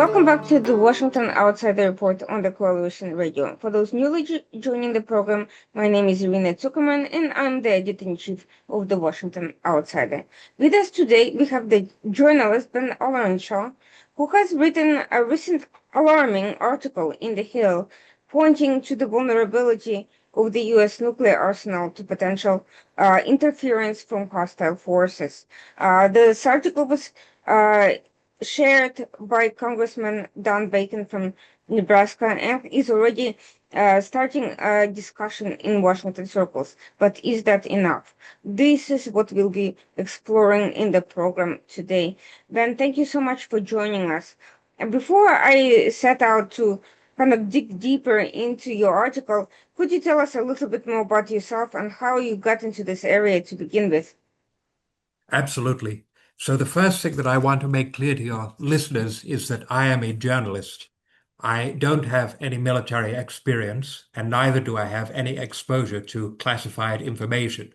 Welcome back to the Washington Outsider Report on the Coalition Radio. For those newly joining the program, my name is Irina Zuckerman, and I'm the editor-in-chief of the Washington Outsider. With us today, we have the journalist Ben Ollerenshaw, who has written a recent alarming article in The Hill pointing to the vulnerability of the U.S. nuclear arsenal to potential interference from hostile forces. This article was shared by Congressman Don Bacon from Nebraska and is already starting a discussion in Washington circles. But is that enough? This is what we'll be exploring in the program today. Ben, thank you so much for joining us. And before I set out to kind of dig deeper into your article, could you tell us a little bit more about yourself and how you got into this area to begin with? Absolutely. So the first thing that I want to make clear to your listeners is that I am a journalist. I don't have any military experience, and neither do I have any exposure to classified information.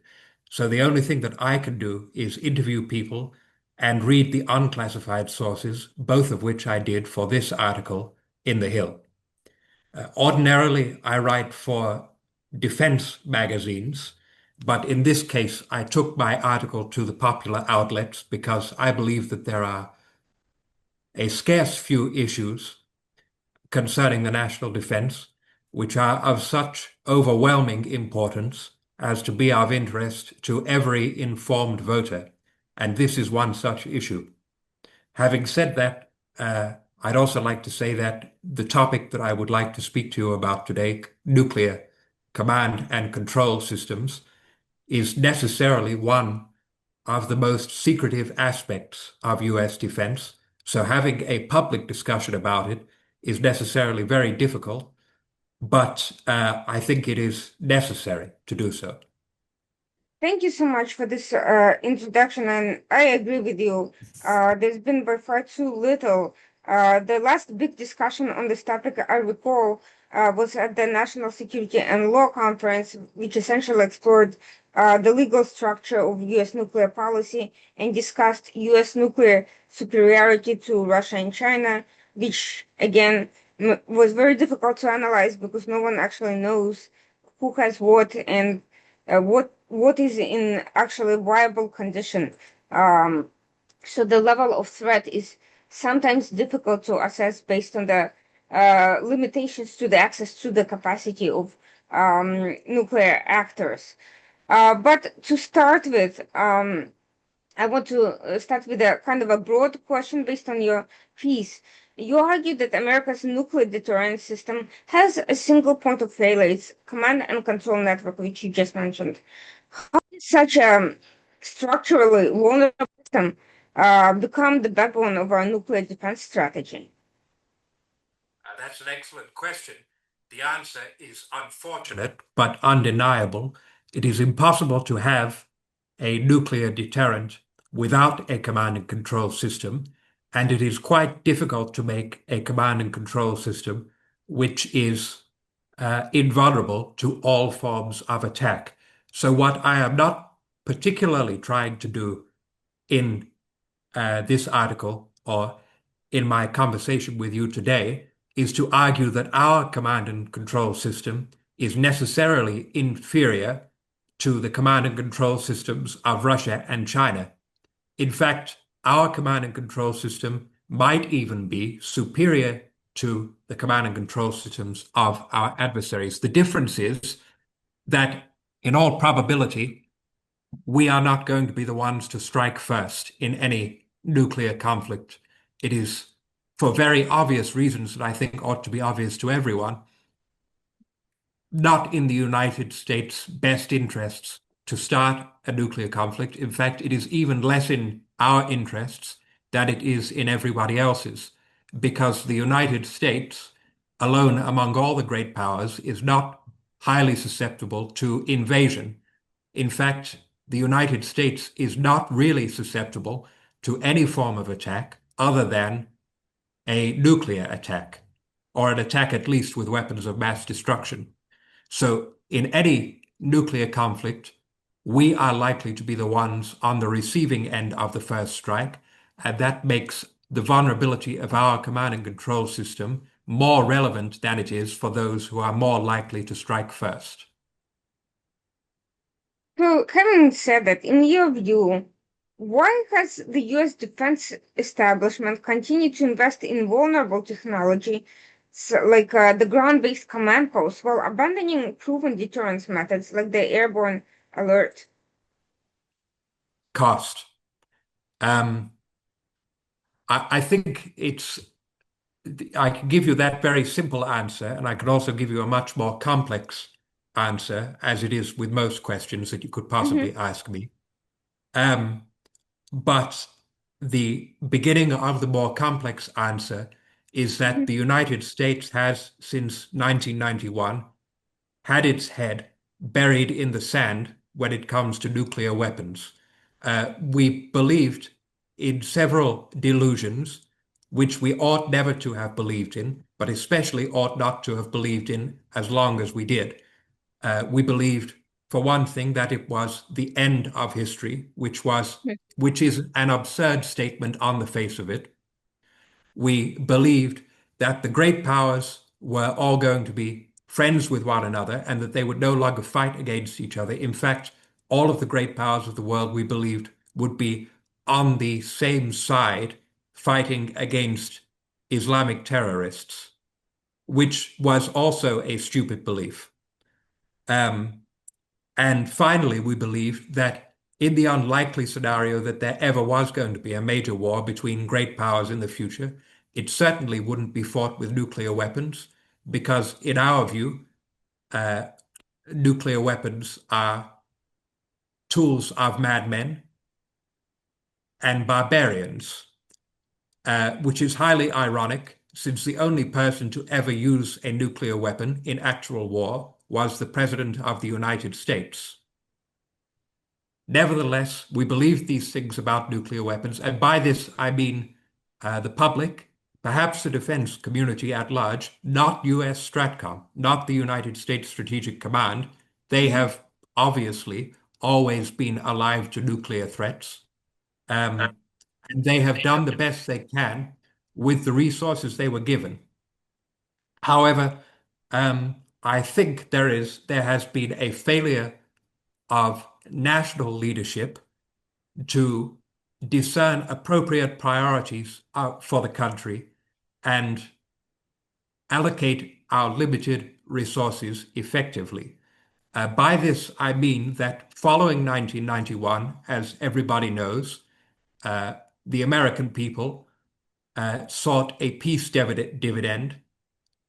So the only thing that I can do is interview people and read the unclassified sources, both of which I did for this article in The Hill. Ordinarily, I write for defense magazines, but in this case, I took my article to the popular outlets because I believe that there are a scarce few issues concerning the national defense which are of such overwhelming importance as to be of interest to every informed voter, and this is one such issue. Having said that, I'd also like to say that the topic that I would like to speak to you about today, nuclear command and control systems, is necessarily one of the most secretive aspects of US defense. So having a public discussion about it is necessarily very difficult, but I think it is necessary to do so. Thank you so much for this introduction, and I agree with you. There's been by far too little. The last big discussion on this topic, I recall, was at the National Security and Law Conference, which essentially explored the legal structure of U.S. nuclear policy and discussed U.S. nuclear superiority to Russia and China, which, again, was very difficult to analyze because no one actually knows who has what and what is in actually viable condition. So the level of threat is sometimes difficult to assess based on the limitations to the access to the capacity of nuclear actors. But to start with, I want to start with a kind of a broad question based on your piece. You argue that America's nuclear deterrence system has a single point of failure, its command and control network, which you just mentioned. How did such a structurally vulnerable system become the backbone of our nuclear defense strategy? That's an excellent question. The answer is unfortunate, but undeniable. It is impossible to have a nuclear deterrent without a command and control system, and it is quite difficult to make a command and control system which is invulnerable to all forms of attack. So what I am not particularly trying to do in this article or in my conversation with you today is to argue that our command and control system is necessarily inferior to the command and control systems of Russia and China. In fact, our command and control system might even be superior to the command and control systems of our adversaries. The difference is that, in all probability, we are not going to be the ones to strike first in any nuclear conflict. It is, for very obvious reasons that I think ought to be obvious to everyone, not in the United States' best interests to start a nuclear conflict. In fact, it is even less in our interests than it is in everybody else's, because the United States, alone among all the great powers, is not highly susceptible to invasion. In fact, the United States is not really susceptible to any form of attack other than a nuclear attack, or an attack at least with weapons of mass destruction. So in any nuclear conflict, we are likely to be the ones on the receiving end of the first strike, and that makes the vulnerability of our command and control system more relevant than it is for those who are more likely to strike first. So, having said that, in your view, why has the US defense establishment continued to invest in vulnerable technology, like the ground based command posts, while abandoning proven deterrence methods like the airborne alert? Cost. Um, I think I can give you that very simple answer, and I can also give you a much more complex answer, as it is with most questions that you could Hmm. possibly ask me. Um, but the beginning of the more complex answer is that the United States has, since 1991, had its head buried in the sand when it comes to nuclear weapons. We believed in several delusions, which we ought never to have believed in, but especially ought not to have believed in as long as we did. We believed, for one thing, that it was the end of history, which is an absurd statement on the face of it. We believed that the great powers were all going to be friends with one another and that they would no longer fight against each other. In fact, all of the great powers of the world, we believed, would be on the same side fighting against Islamic terrorists, which was also a stupid belief. Um, and finally, we believed that in the unlikely scenario that there ever was going to be a major war between great powers in the future, it certainly wouldn't be fought with nuclear weapons, because in our view, uh, nuclear weapons are tools of madmen and barbarians, which is highly ironic, since the only person to ever use a nuclear weapon in actual war was the President of the United States. Nevertheless, we believe these things about nuclear weapons, and by this I mean the public, perhaps the defense community at large, not US Stratcom, not the United States Strategic Command. They Hmm. have obviously always been alive to nuclear threats, um, and they have done the best they can with the resources they were given. However, I think there has been a failure of national leadership to discern appropriate priorities for the country and allocate our limited resources effectively. By this, I mean that following 1991, as everybody knows, uh, the American people sought a peace dividend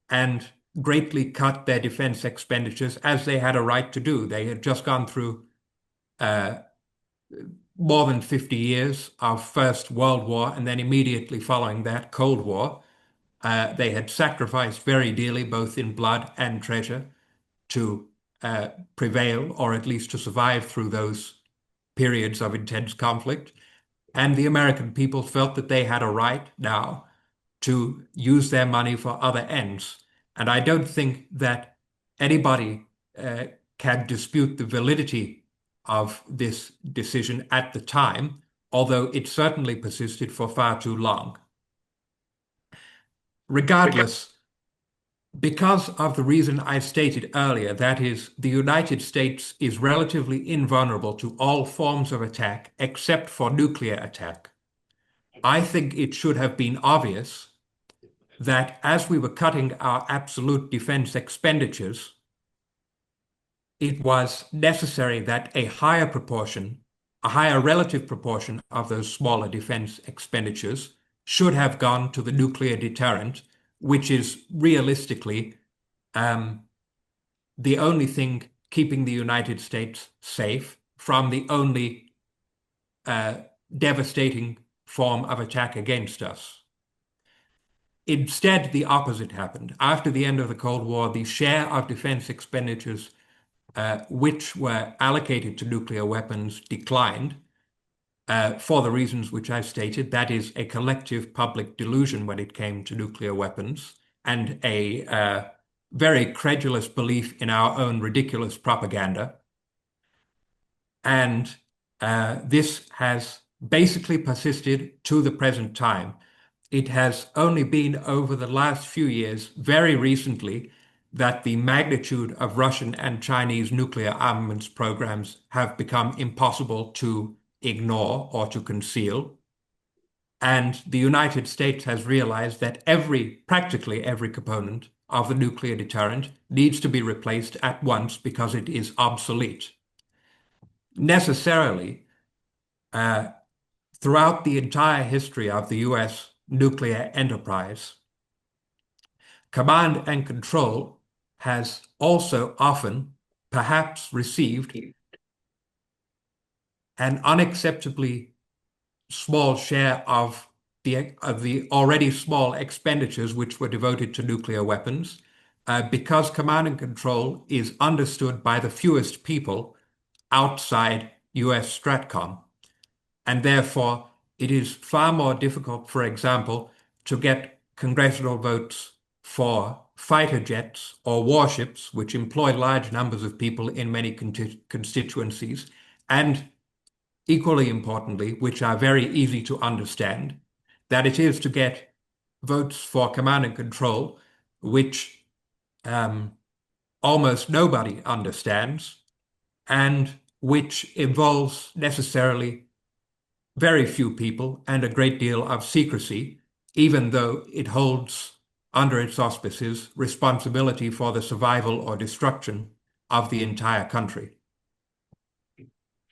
and greatly cut their defense expenditures, as they had a right to do. They had just gone through uh, more than 50 years of First World War, and then immediately following that, Cold War. They had sacrificed very dearly, both in blood and treasure, to prevail, or at least to survive through those periods of intense conflict. And the American people felt that they had a right now to use their money for other ends. And I don't think that anybody uh, can dispute the validity of this decision at the time, although it certainly persisted for far too long. Regardless, because of the reason I stated earlier, that is, the United States is relatively invulnerable to all forms of attack except for nuclear attack, I think it should have been obvious that as we were cutting our absolute defense expenditures, it was necessary that a higher relative proportion of those smaller defense expenditures should have gone to the nuclear deterrent, which is realistically um, the only thing keeping the United States safe from the only uh, devastating form of attack against us. Instead, the opposite happened. After the end of the Cold War, the share of defense expenditures which were allocated to nuclear weapons declined for the reasons which I stated. That is a collective public delusion when it came to nuclear weapons and a very credulous belief in our own ridiculous propaganda. And this has basically persisted to the present time. it has only been over the last few years, very recently, that the magnitude of Russian and Chinese nuclear armaments programs have become impossible to ignore or to conceal. And the United States has realized that practically every component of the nuclear deterrent needs to be replaced at once because it is obsolete. Necessarily, uh, throughout the entire history of the US nuclear enterprise, command and control has also often perhaps received an unacceptably small share of the already small expenditures which were devoted to nuclear weapons, because command and control is understood by the fewest people outside US Stratcom. And therefore, it is far more difficult, for example, to get congressional votes for fighter jets or warships, which employ large numbers of people in many constituencies, and equally importantly, which are very easy to understand, that it is to get votes for command and control, which um, almost nobody understands, and which involves necessarily very few people and a great deal of secrecy, even though it holds under its auspices responsibility for the survival or destruction of the entire country.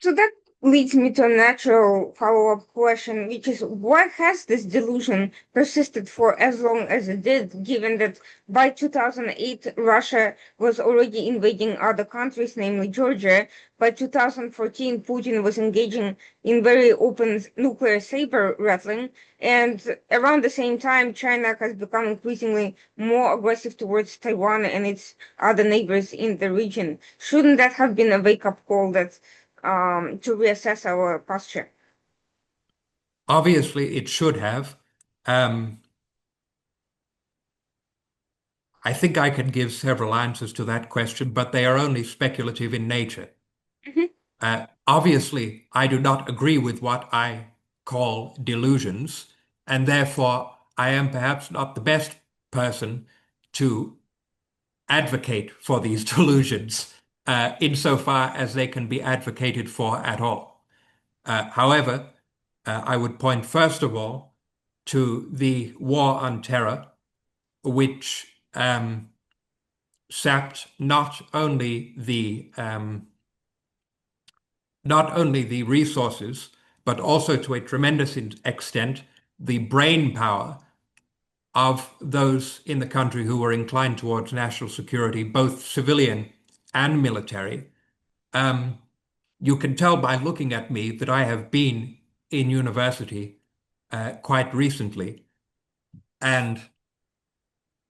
So that leads me to a natural follow-up question, which is why has this delusion persisted for as long as it did, given that by 2008 Russia was already invading other countries, namely Georgia. By 2014, Putin was engaging in very open nuclear saber rattling, and around the same time, China has become increasingly more aggressive towards Taiwan and its other neighbors in the region. Shouldn't that have been a wake-up call that to reassess our posture? Obviously, it should have. Um, I think I can give several answers to that question, but they are only speculative in nature. Mhm. Obviously, I do not agree with what I call delusions, and therefore I am perhaps not the best person to advocate for these delusions, insofar as they can be advocated for at all. However, I would point first of all to the war on terror, which sapped not only the resources, but also to a tremendous extent the brain power of those in the country who were inclined towards national security, both civilian and military. Um, you can tell by looking at me that I have been in university quite recently, and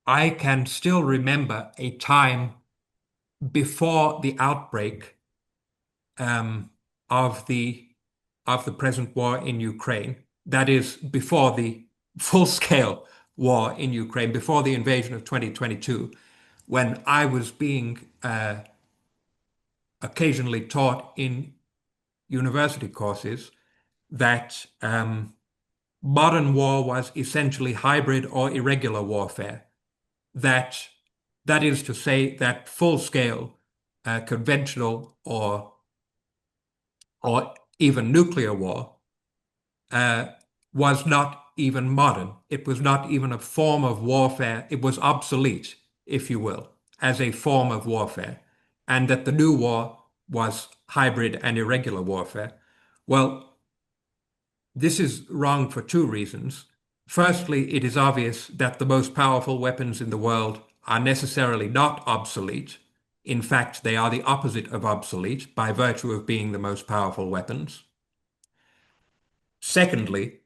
I can still remember a time before the outbreak um, of the present war in Ukraine. That is before the full-scale war in Ukraine, before the invasion of 2022, when I was being occasionally taught in university courses that modern war was essentially hybrid or irregular warfare. That that is to say that full-scale conventional or even nuclear war uh, was not even modern. It was not even a form of warfare. It was obsolete, if you will, as a form of warfare, and that the new war was hybrid and irregular warfare. Well, this is wrong for two reasons. Firstly, it is obvious that the most powerful weapons in the world are necessarily not obsolete. In fact, they are the opposite of obsolete by virtue of being the most powerful weapons. Secondly,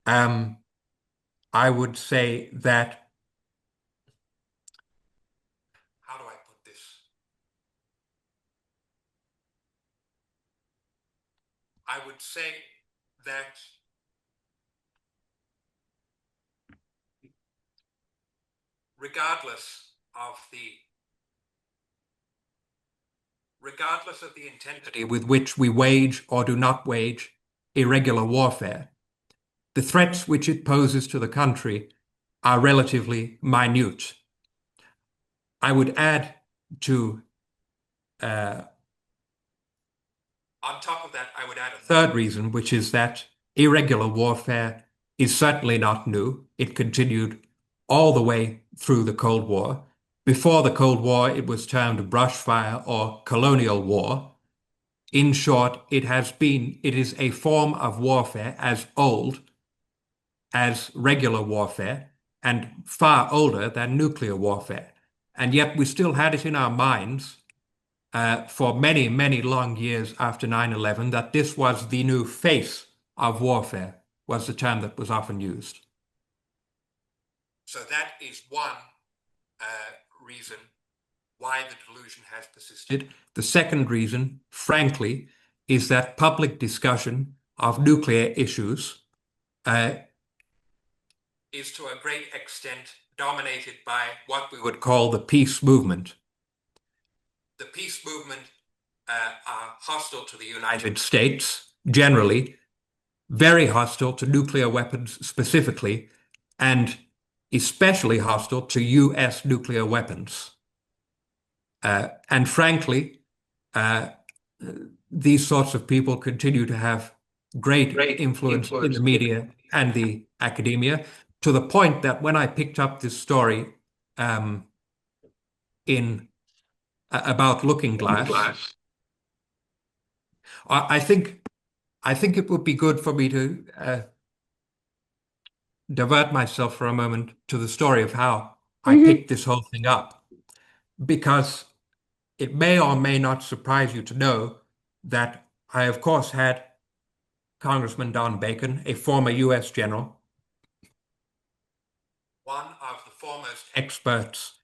um, I would say that, how do I put this? I would say that regardless of the regardless of the intensity with which we wage or do not wage irregular warfare, the threats which it poses to the country are relatively minute. I would add to, uh, on top of that, I would add a third reason, which is that irregular warfare is certainly not new. It continued all the way through the Cold War. Before the Cold War, it was termed brushfire or colonial war. In short, it is a form of warfare as old as regular warfare and far older than nuclear warfare. And yet we still had it in our minds for many, many long years after 9/11 that this was the new face of warfare, was the term that was often used. So that is one reason why the delusion has persisted. The second reason, frankly, is that public discussion of nuclear issues uh, is to a great extent dominated by what we would call the peace movement. The peace movement are hostile to the United States, generally, very hostile to nuclear weapons specifically, and especially hostile to US nuclear weapons. And frankly, uh, these sorts of people continue to have great influence in the media and the academia, to the point that when I picked up this story in about Looking Glass, I think it would be good for me to divert myself for a moment to the story of how I Mm-hmm. picked this whole thing up, because it may or may not surprise you to know that I, of course, had Congressman Don Bacon, a former US general, one of the foremost experts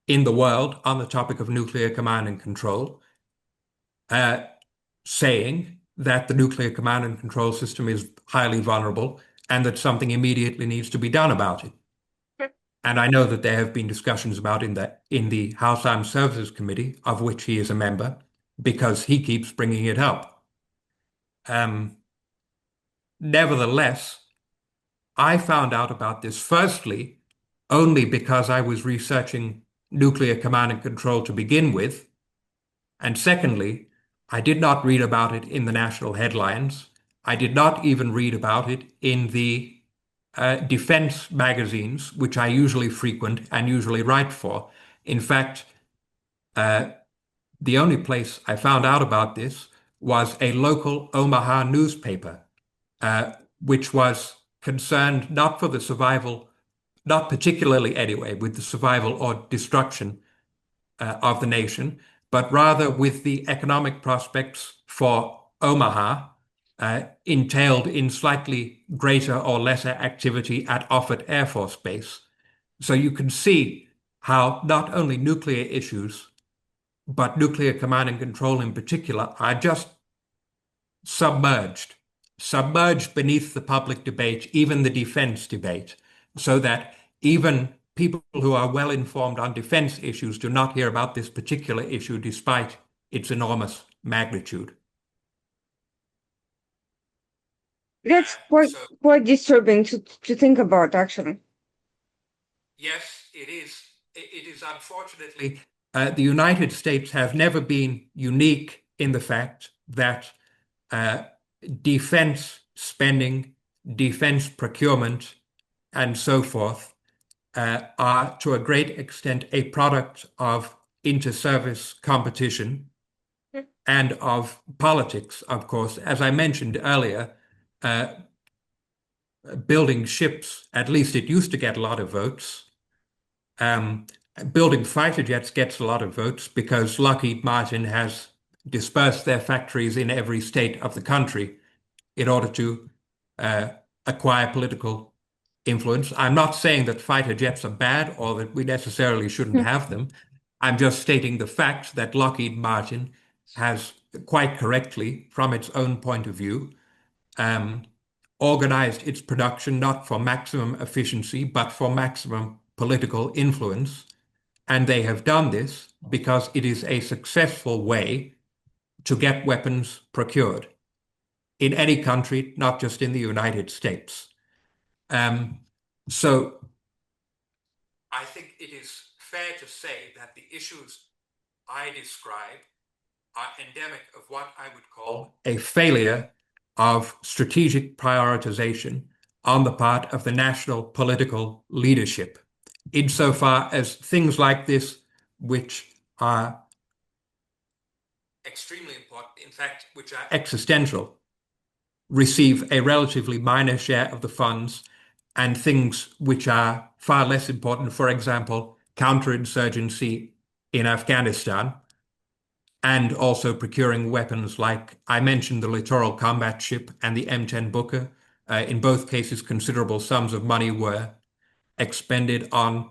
in the world on the topic of nuclear command and control, uh, saying that the nuclear command and control system is highly vulnerable and that something immediately needs to be done about it. And I know that there have been discussions about in the House Armed Services Committee, of which he is a member, because he keeps bringing it up. Nevertheless, I found out about this firstly only because I was researching nuclear command and control to begin with, and secondly, I did not read about it in the national headlines. I did not even read about it in the defense magazines, which I usually frequent and usually write for. In fact, the only place I found out about this was a local Omaha newspaper, which was concerned not for the survival, not particularly anyway, with the survival or destruction of the nation, but rather with the economic prospects for Omaha, entailed in slightly greater or lesser activity at Offutt Air Force Base. So you can see how not only nuclear issues, but nuclear command and control in particular, are just submerged, submerged beneath the public debate, even the defense debate, so that even people who are well informed on defense issues do not hear about this particular issue despite its enormous magnitude. That's So, quite disturbing to think about, actually. yes, it is. It is unfortunately, the United States has never been unique in the fact that uh, defense spending, defense procurement, and so forth are to a great extent a product of inter-service competition and of politics, of course. As I mentioned earlier, uh, building ships, at least it used to get a lot of votes. Um, Building fighter jets gets a lot of votes because Lockheed Martin has dispersed their factories in every state of the country in order to uh, acquire political influence. I'm not saying that fighter jets are bad or that we necessarily shouldn't have them. I'm just stating the fact that Lockheed Martin has, quite correctly, from its own point of view, um, organized its production not for maximum efficiency, but for maximum political influence. And they have done this because it is a successful way to get weapons procured in any country, not just in the United States. So I think it is fair to say that the issues I describe are endemic of what I would call a failure of strategic prioritization on the part of the national political leadership, insofar as things like this, which are extremely important, in fact, which are existential, receive a relatively minor share of the funds, and things which are far less important, for example, counterinsurgency in Afghanistan, and also procuring weapons like I mentioned the Littoral Combat Ship and the M10 Booker. In both cases, considerable sums of money were expended on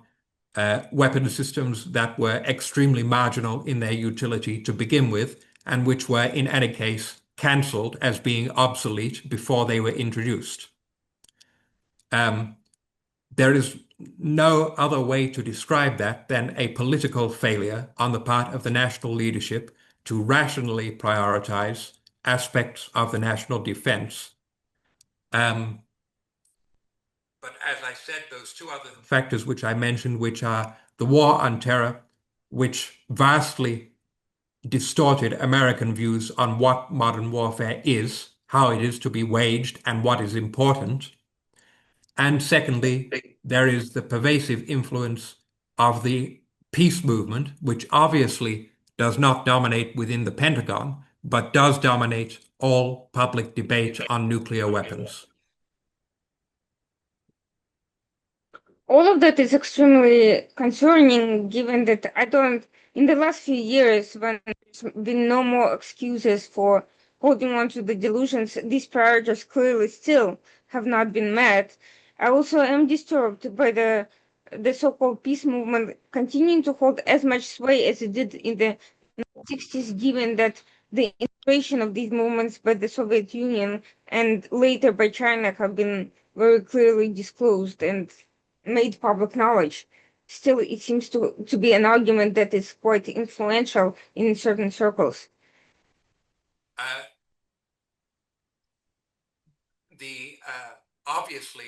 weapon systems that were extremely marginal in their utility to begin with, and which were in any case cancelled as being obsolete before they were introduced. There is no other way to describe that than a political failure on the part of the national leadership to rationally prioritize aspects of the national defense. But as I said, those two other factors which I mentioned, which are the war on terror, which vastly distorted American views on what modern warfare is, how it is to be waged, and what is important. And secondly, there is the pervasive influence of the peace movement, which obviously does not dominate within the Pentagon, but does dominate all public debate on nuclear weapons. All of that is extremely concerning, given that in the last few years, when there's been no more excuses for holding on to the delusions, these priorities clearly still have not been met. I also am disturbed by the so-called peace movement continuing to hold as much sway as it did in the 60s, given that the inspiration of these movements by the Soviet Union and later by China have been very clearly disclosed and made public knowledge. Still, it seems to be an argument that is quite influential in certain circles. Uh, the obviously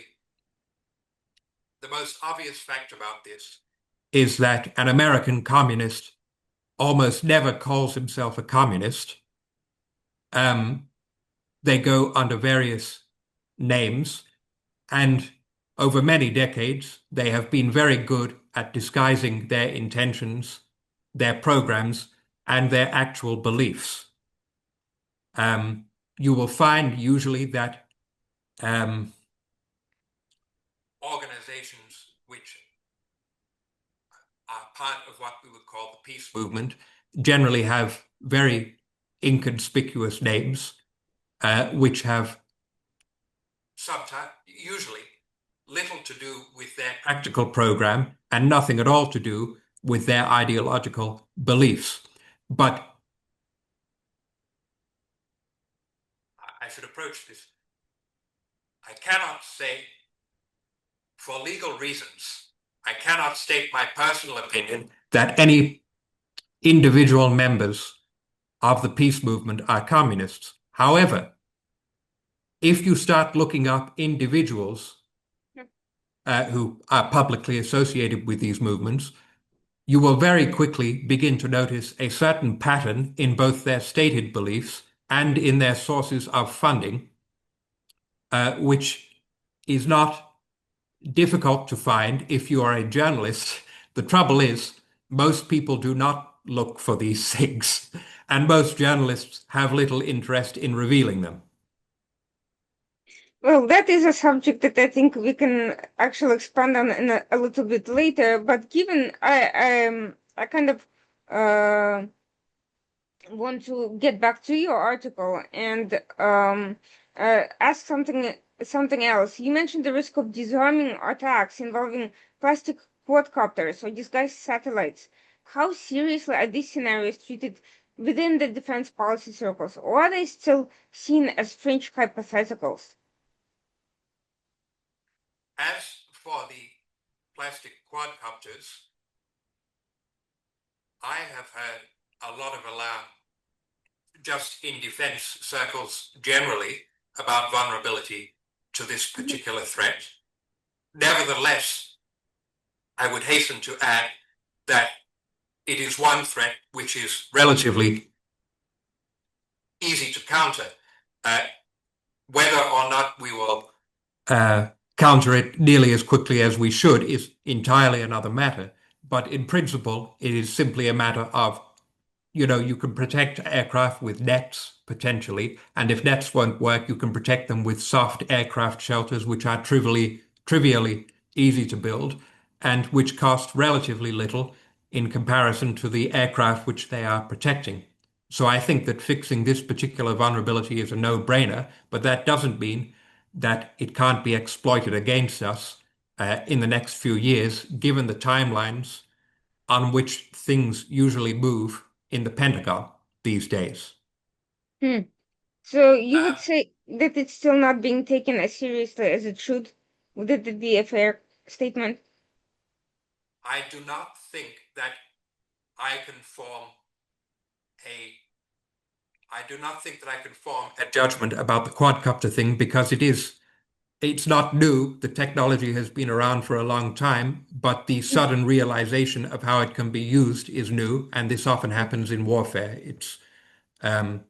the most obvious fact about this is that an American communist almost never calls himself a communist. Um, they go under various names, and over many decades, they have been very good at disguising their intentions, their programs, and their actual beliefs. You will find usually that organizations which are part of what we would call the peace movement generally have very inconspicuous names, which have sometimes, usually, little to do with their practical program and nothing at all to do with their ideological beliefs. But I should approach this. I cannot say, for legal reasons, I cannot state my personal opinion that any individual members of the peace movement are communists. However, if you start looking up individuals who are publicly associated with these movements, you will very quickly begin to notice a certain pattern in both their stated beliefs and in their sources of funding, which is not difficult to find if you are a journalist. The trouble is, most people do not look for these things, and most journalists have little interest in revealing them. Well, that is a subject that I think we can actually expand on in a little bit later. But given I kind of uh, want to get back to your article and ask something else. You mentioned the risk of disarming attacks involving plastic quadcopters or disguised satellites. How seriously are these scenarios treated within the defense policy circles, or are they still seen as fringe hypotheticals? As for the plastic quadcopters, I have heard a lot of alarm just in defense circles generally about vulnerability to this particular threat. Nevertheless, I would hasten to add that it is one threat which is relatively easy to counter. Uh, Whether or not we will counter it nearly as quickly as we should is entirely another matter. But in principle, it is simply a matter of, you can protect aircraft with nets potentially, and if nets won't work, you can protect them with soft aircraft shelters, which are trivially easy to build and which cost relatively little in comparison to the aircraft which they are protecting. So I think that fixing this particular vulnerability is a no-brainer, but that doesn't mean that it can't be exploited against us in the next few years, given the timelines on which things usually move in the Pentagon these days. Hmm. So you would Uh, say that it's still not being taken as seriously as it should? Would it be a fair statement? I do not think that I can form a I do not think that I can form a judgment about the quadcopter thing because it's not new. The technology has been around for a long time, but the sudden realization of how it can be used is new, and this often happens in warfare. Um,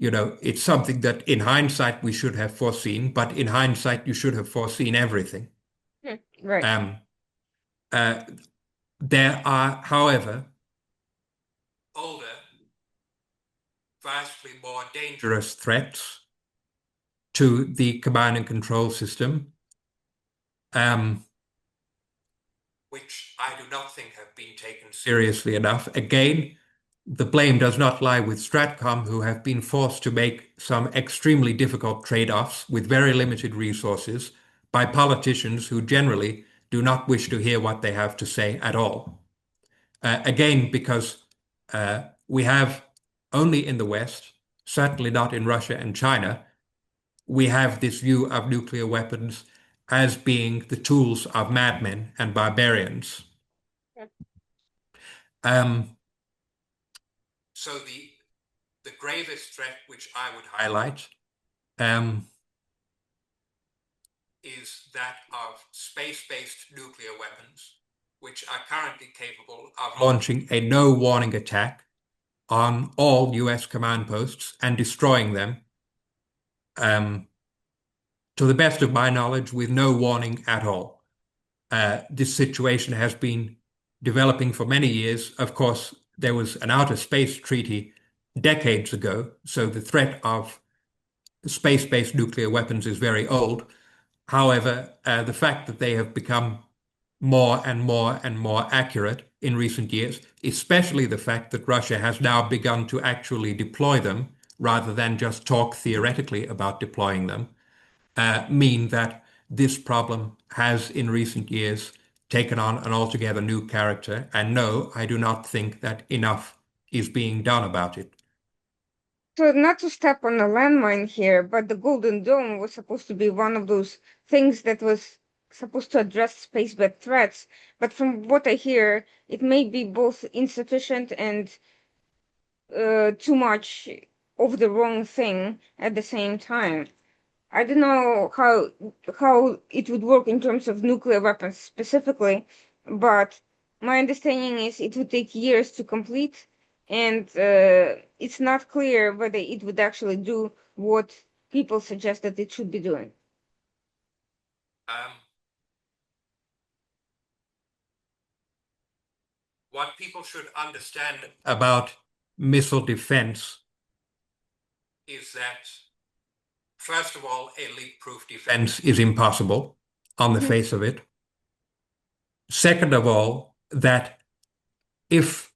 it's something that in hindsight we should have foreseen, but in hindsight you should have foreseen everything. Hmm. Right. Um, uh, there are, however, older, vastly more dangerous threats to the command and control system, um, which I do not think have been taken seriously enough. Again, the blame does not lie with Stratcom, who have been forced to make some extremely difficult trade-offs with very limited resources by politicians who generally do not wish to hear what they have to say at all. Again, because we have only in the West, certainly not in Russia and China, we have this view of nuclear weapons as being the tools of madmen and barbarians. Um, so the gravest threat which I would highlight um, is that of space-based nuclear weapons, which are currently capable of launching a no-warning attack on all US command posts and destroying them, um, to the best of my knowledge, with no warning at all. This situation has been developing for many years. Of course, there was an outer space treaty decades ago, so the threat of space-based nuclear weapons is very old. However, the fact that they have become more and more and more accurate in recent years, especially the fact that Russia has now begun to actually deploy them rather than just talk theoretically about deploying them, mean that this problem has in recent years taken on an altogether new character. And no, I do not think that enough is being done about it. So not to step on a landmine here, but the Golden Dome was supposed to be one of those things that was supposed to address space-based threats. But from what I hear, it may be both insufficient and too much of the wrong thing at the same time. I don't know how it would work in terms of nuclear weapons specifically, but my understanding is it would take years to complete, and it's not clear whether it would actually do what people suggest that it should be doing. Um, what people should understand about missile defense is that, first of all, a leak-proof defense is impossible on the Mhm. face of it. Second of all, that if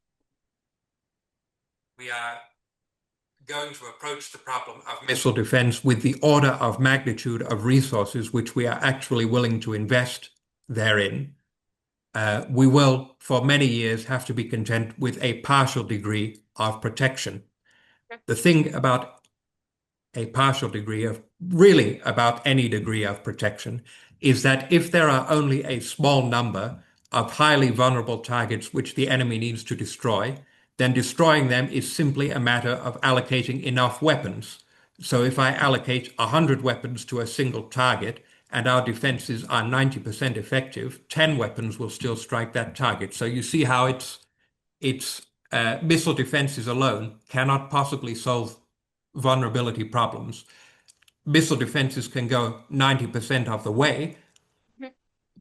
we are going to approach the problem of missile defense with the order of magnitude of resources which we are actually willing to invest therein, we will, for many years, have to be content with a partial degree of protection. The thing about a partial degree of, really about any degree of protection, is that if there are only a small number of highly vulnerable targets which the enemy needs to destroy, then destroying them is simply a matter of allocating enough weapons. So if I allocate 100 weapons to a single target, and our defenses are 90% effective, 10 weapons will still strike that target. So you see how it's missile defenses alone cannot possibly solve vulnerability problems. Missile defenses can go 90% of the way, Mhm.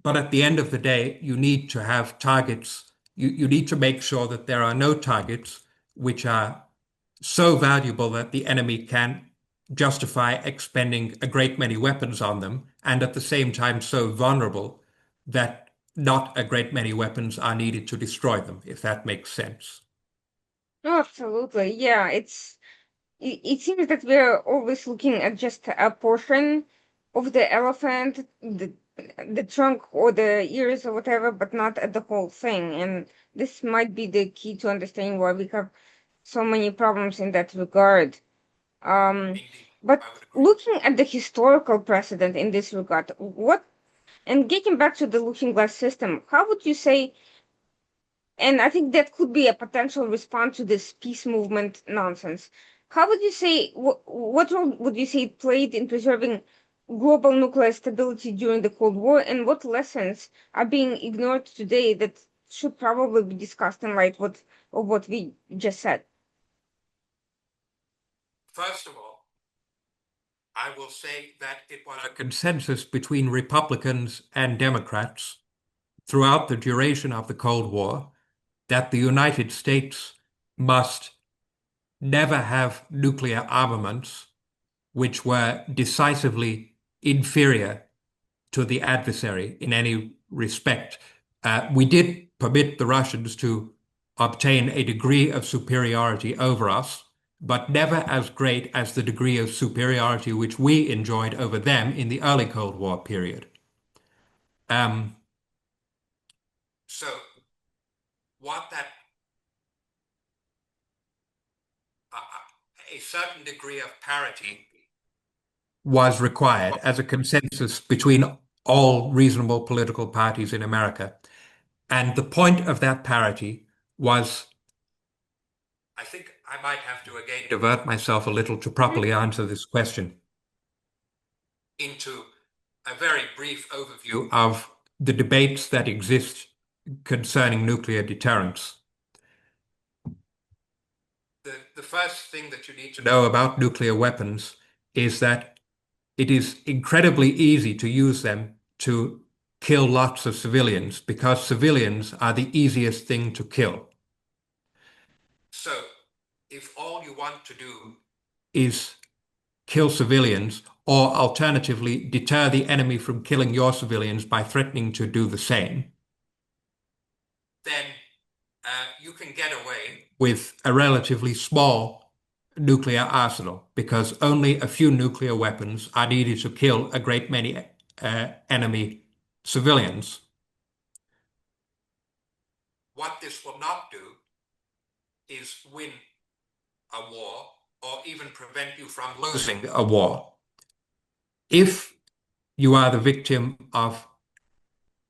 but at the end of the day, you need to have targets. You need to make sure that there are no targets which are so valuable that the enemy can justify expending a great many weapons on them, and at the same time so vulnerable that not a great many weapons are needed to destroy them, if that makes sense. Oh, absolutely. Yeah, it seems that we're always looking at just a portion of the elephant, the trunk or the ears or whatever, but not at the whole thing. And this might be the key to understanding why we have so many problems in that regard. Um, Indeed, but I would agree. looking at the historical precedent in this regard, what and getting back to the looking glass system, how would you say, and I think that could be a potential response to this peace movement nonsense. How would you say, what role would you say it played in preserving global nuclear stability during the Cold War, and what lessons are being ignored today that should probably be discussed in light of what we just said? First of all, I will say that it was a consensus between Republicans and Democrats throughout the duration of the Cold War that the United States must never have nuclear armaments which were decisively inferior to the adversary in any respect. We did permit the Russians to obtain a degree of superiority over us, but never as great as the degree of superiority which we enjoyed over them in the early Cold War period. Um, so, what that a certain degree of parity was required as a consensus between all reasonable political parties in America. And the point of that parity was, I think I might have to again divert myself a little to Mhm. properly answer this question into a very brief overview of the debates that exist concerning nuclear deterrence. The first thing that you need to know about nuclear weapons is that it is incredibly easy to use them to kill lots of civilians because civilians are the easiest thing to kill. So, if all you want to do is kill civilians, or alternatively deter the enemy from killing your civilians by threatening to do the same, then you can get away with a relatively small nuclear arsenal because only a few nuclear weapons are needed to kill a great many enemy civilians. What this will not do is win a war or even prevent you from losing a war. If you are the victim of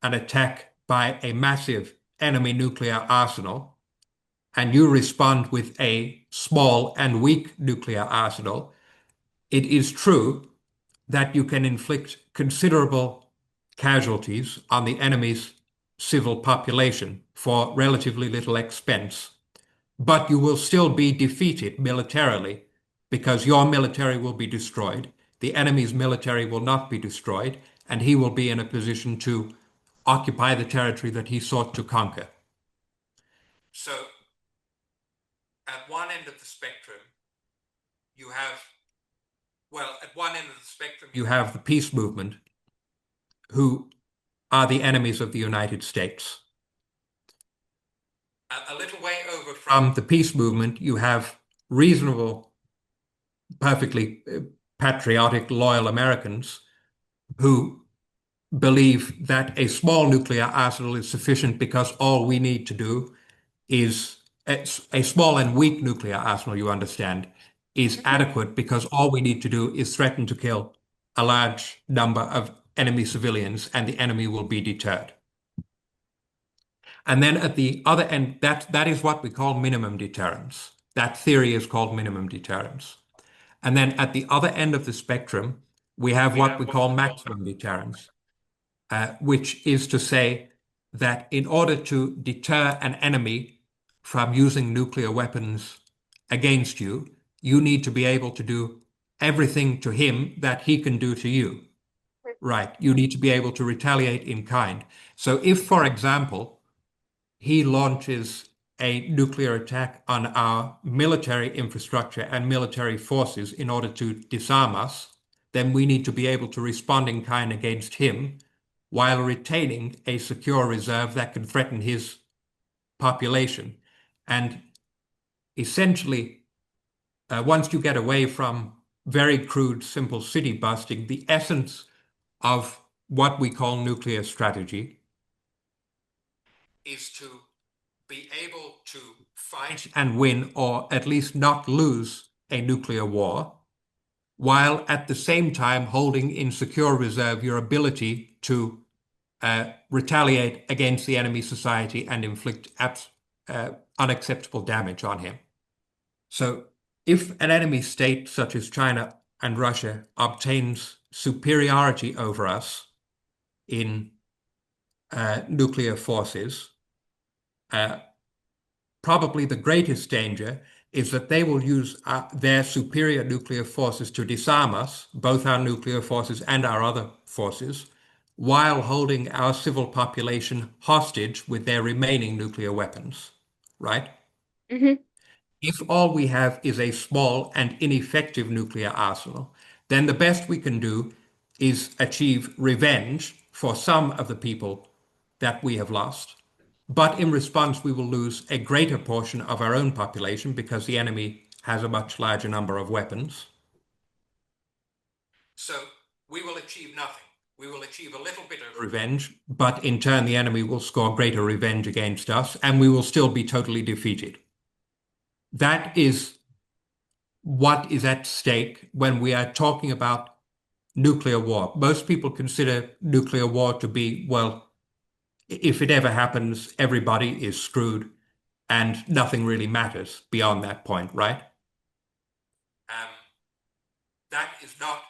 an attack by a massive enemy nuclear arsenal and you respond with a small and weak nuclear arsenal, it is true that you can inflict considerable casualties on the enemy's civil population for relatively little expense, but you will still be defeated militarily because your military will be destroyed, the enemy's military will not be destroyed, and he will be in a position to occupy the territory that he sought to conquer. So, at one end of the spectrum, you have, well, at one end of the spectrum, you have the peace movement, who are the enemies of the United States. A little way over from the peace movement, you have reasonable, perfectly patriotic, loyal Americans who believe that a small nuclear arsenal is sufficient because all we need to do is a small and weak nuclear arsenal, you understand, is Mhm. adequate because all we need to do is threaten to kill a large number of enemy civilians and the enemy will be deterred. And then at the other end, that is what we call minimum deterrence. That theory is called minimum deterrence. And then at the other end of the spectrum, We have what we call maximum deterrence, which is to say that in order to deter an enemy from using nuclear weapons against you, you need to be able to do everything to him that he can do to you. Right. You need to be able to retaliate in kind. So if, for example, he launches a nuclear attack on our military infrastructure and military forces in order to disarm us, then we need to be able to respond in kind against him while retaining a secure reserve that can threaten his population. And essentially, once you get away from very crude, simple city busting, the essence of what we call nuclear strategy is to be able to fight and win, or at least not lose, a nuclear war, while at the same time holding in secure reserve your ability to retaliate against the enemy society and inflict unacceptable damage on him. So if an enemy state such as China and Russia obtains superiority over us in nuclear forces, probably the greatest danger is that they will use their superior nuclear forces to disarm us, both our nuclear forces and our other forces, while holding our civil population hostage with their remaining nuclear weapons, right? Hmm. If all we have is a small and ineffective nuclear arsenal, then the best we can do is achieve revenge for some of the people that we have lost. But in response, we will lose a greater portion of our own population because the enemy has a much larger number of weapons. So we will achieve nothing. We will achieve a little bit of revenge, but in turn, the enemy will score greater revenge against us, and we will still be totally defeated. That is what is at stake when we are talking about nuclear war. Most people consider nuclear war to be, well, if it ever happens, everybody is screwed and nothing really matters beyond that point, right? Um, that is not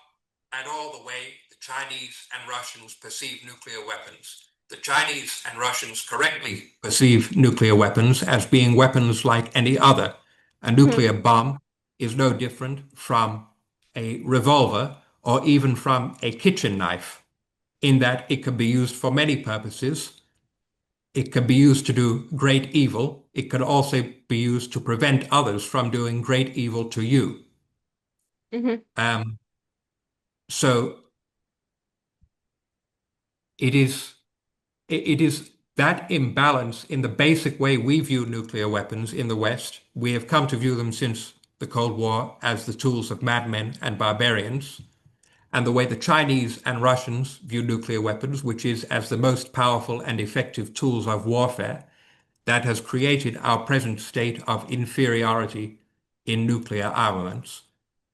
at all the way the Chinese and Russians perceive nuclear weapons. The Chinese and Russians correctly perceive nuclear weapons as being weapons like any other. A nuclear bomb is no different from a revolver or even from a kitchen knife, in that it can be used for many purposes. It can be used to do great evil. It can also be used to prevent others from doing great evil to you. Hmm. Um, so it is it is that imbalance in the basic way we view nuclear weapons in the West. We have come to view them since the Cold War as the tools of madmen and barbarians, and the way the Chinese and Russians view nuclear weapons, which is as the most powerful and effective tools of warfare, that has created our present state of inferiority in nuclear armaments.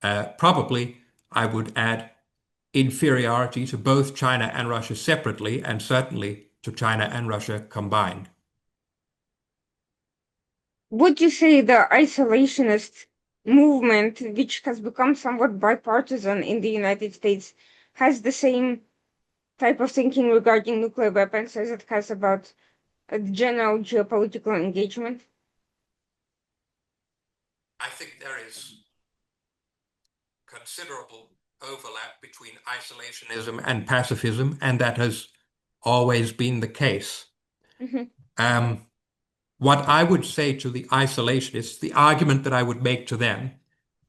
Probably, I would add, inferiority to both China and Russia separately, and certainly to China and Russia combined. Would you say the isolationist movement, which has become somewhat bipartisan in the United States, has the same type of thinking regarding nuclear weapons as it has about general geopolitical engagement? I think there is considerable overlap between isolationism and pacifism, and that has always been the case. Hmm. Um, what I would say to the isolationists, the argument that I would make to them,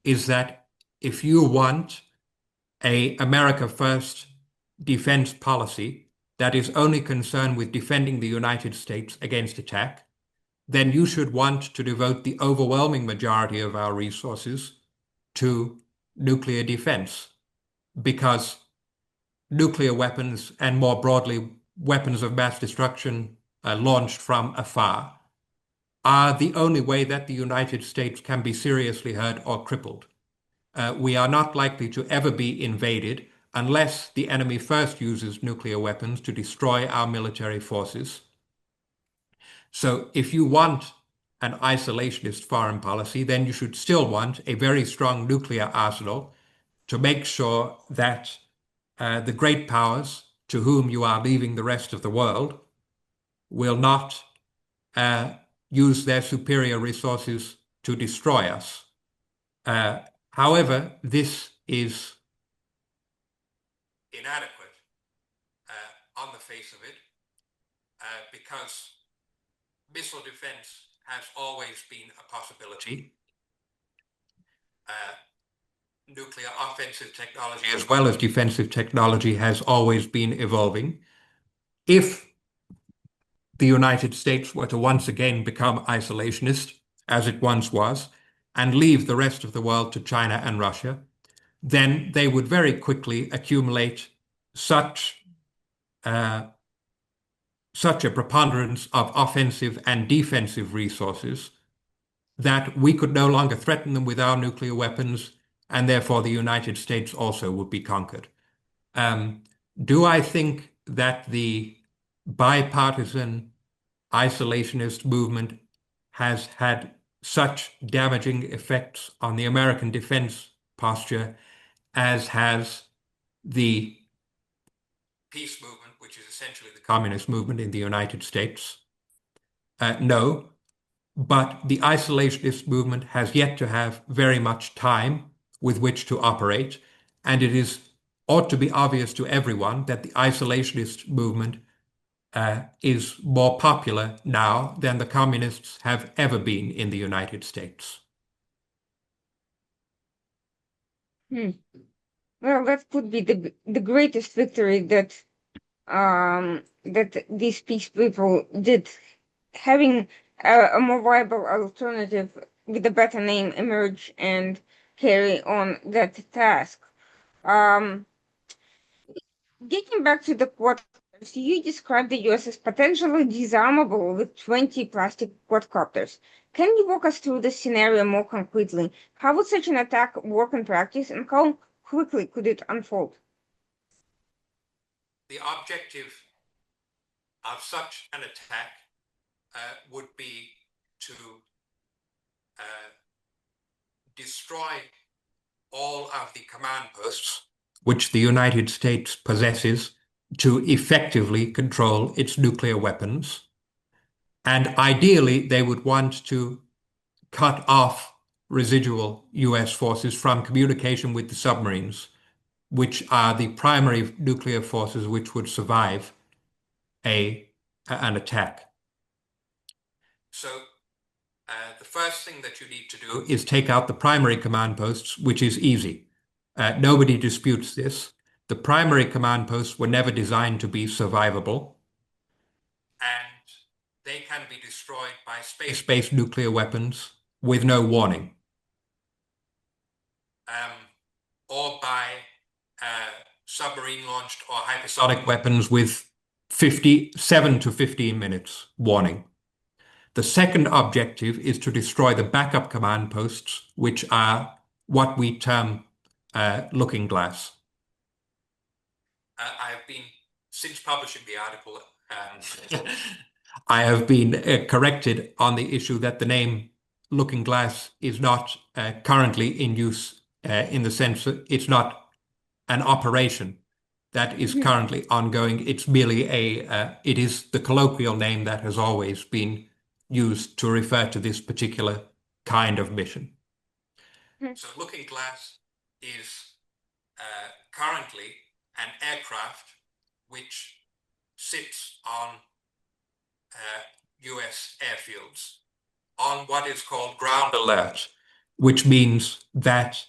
is that if you want a America First defense policy that is only concerned with defending the United States against attack, then you should want to devote the overwhelming majority of our resources to nuclear defense, because nuclear weapons and more broadly weapons of mass destruction launched from afar are the only way that the United States can be seriously hurt or crippled. We are not likely to ever be invaded unless the enemy first uses nuclear weapons to destroy our military forces. So if you want an isolationist foreign policy, then you should still want a very strong nuclear arsenal to make sure that the great powers to whom you are leaving the rest of the world will not uh, use their superior resources to destroy us. Uh, However, this is inadequate on the face of it because missile defense has always been a possibility. Nuclear offensive technology as well as defensive technology has always been evolving. If the United States were to once again become isolationist, as it once was, and leave the rest of the world to China and Russia, then they would very quickly accumulate such uh, such a preponderance of offensive and defensive resources that we could no longer threaten them with our nuclear weapons, and therefore the United States also would be conquered. Um, do I think that the bipartisan isolationist movement has had such damaging effects on the American defense posture as has the peace movement, which is essentially the communist movement in the United States? No, but the isolationist movement has yet to have very much time with which to operate, and ought to be obvious to everyone that the isolationist movement is more popular now than the communists have ever been in the United States. Hmm. Well, that could be the greatest victory that these peace people did, having a more viable alternative with a better name emerge and carry on that task. Um, Getting back to the quadcopters, you described the US as potentially disarmable with 20 plastic quadcopters. Can you walk us through the scenario more concretely? How would such an attack work in practice, and how quickly could it unfold? The objective of such an attack would be to uh, destroy all of the command posts which the United States possesses to effectively control its nuclear weapons. And ideally, they would want to cut off residual US forces from communication with the submarines, which are the primary nuclear forces which would survive an attack. So the first thing that you need to do is take out the primary command posts, which is easy. Nobody disputes this. The primary command posts were never designed to be survivable, and they can be destroyed by space-based nuclear weapons with no warning, or by submarine-launched or hypersonic weapons with 7 to 15 minutes warning. The second objective is to destroy the backup command posts, which are what we term looking glass. I have been, since publishing the article, I have been corrected on the issue that the name looking glass is not currently in use in the sense that it's not an operation that is Mhm. currently ongoing. It's merely it is the colloquial name that has always been used to refer to this particular kind of mission. Mhm. So looking glass is currently an aircraft which sits on US airfields on what is called ground alert, which means that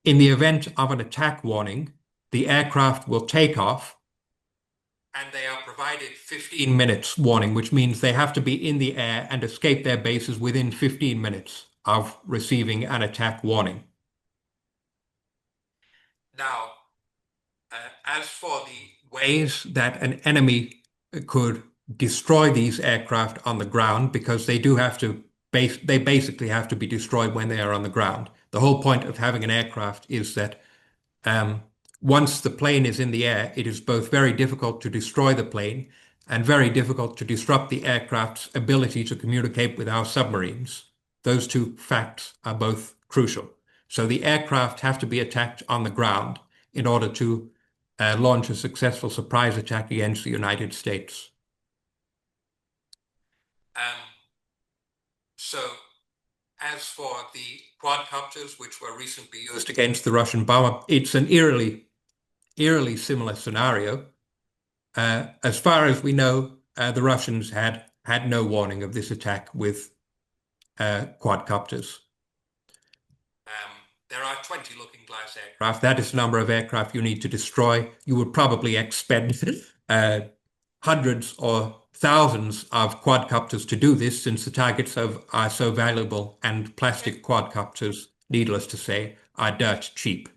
in the event of an attack warning, the aircraft will take off and they are provided 15 minutes warning, which means they have to be in the air and escape their bases within 15 minutes of receiving an attack warning. Now, as for the ways that an enemy could destroy these aircraft on the ground, because they basically have to be destroyed when they are on the ground. The whole point of having an aircraft is that once the plane is in the air, it is both very difficult to destroy the plane and very difficult to disrupt the aircraft's ability to communicate with our submarines. Those two facts are both crucial. So the aircraft have to be attacked on the ground in order to launch a successful surprise attack against the United States. Um, so, as for the quadcopters, which were recently used against the Russian bomber, it's an eerily similar scenario. As far as we know, the Russians had no warning of this attack with quadcopters. There are 20 Looking Glass aircraft. That is the number of aircraft you need to destroy. You would probably expend hundreds or thousands of quadcopters to do this, since the targets are so valuable, and plastic quadcopters, needless to say, are dirt cheap.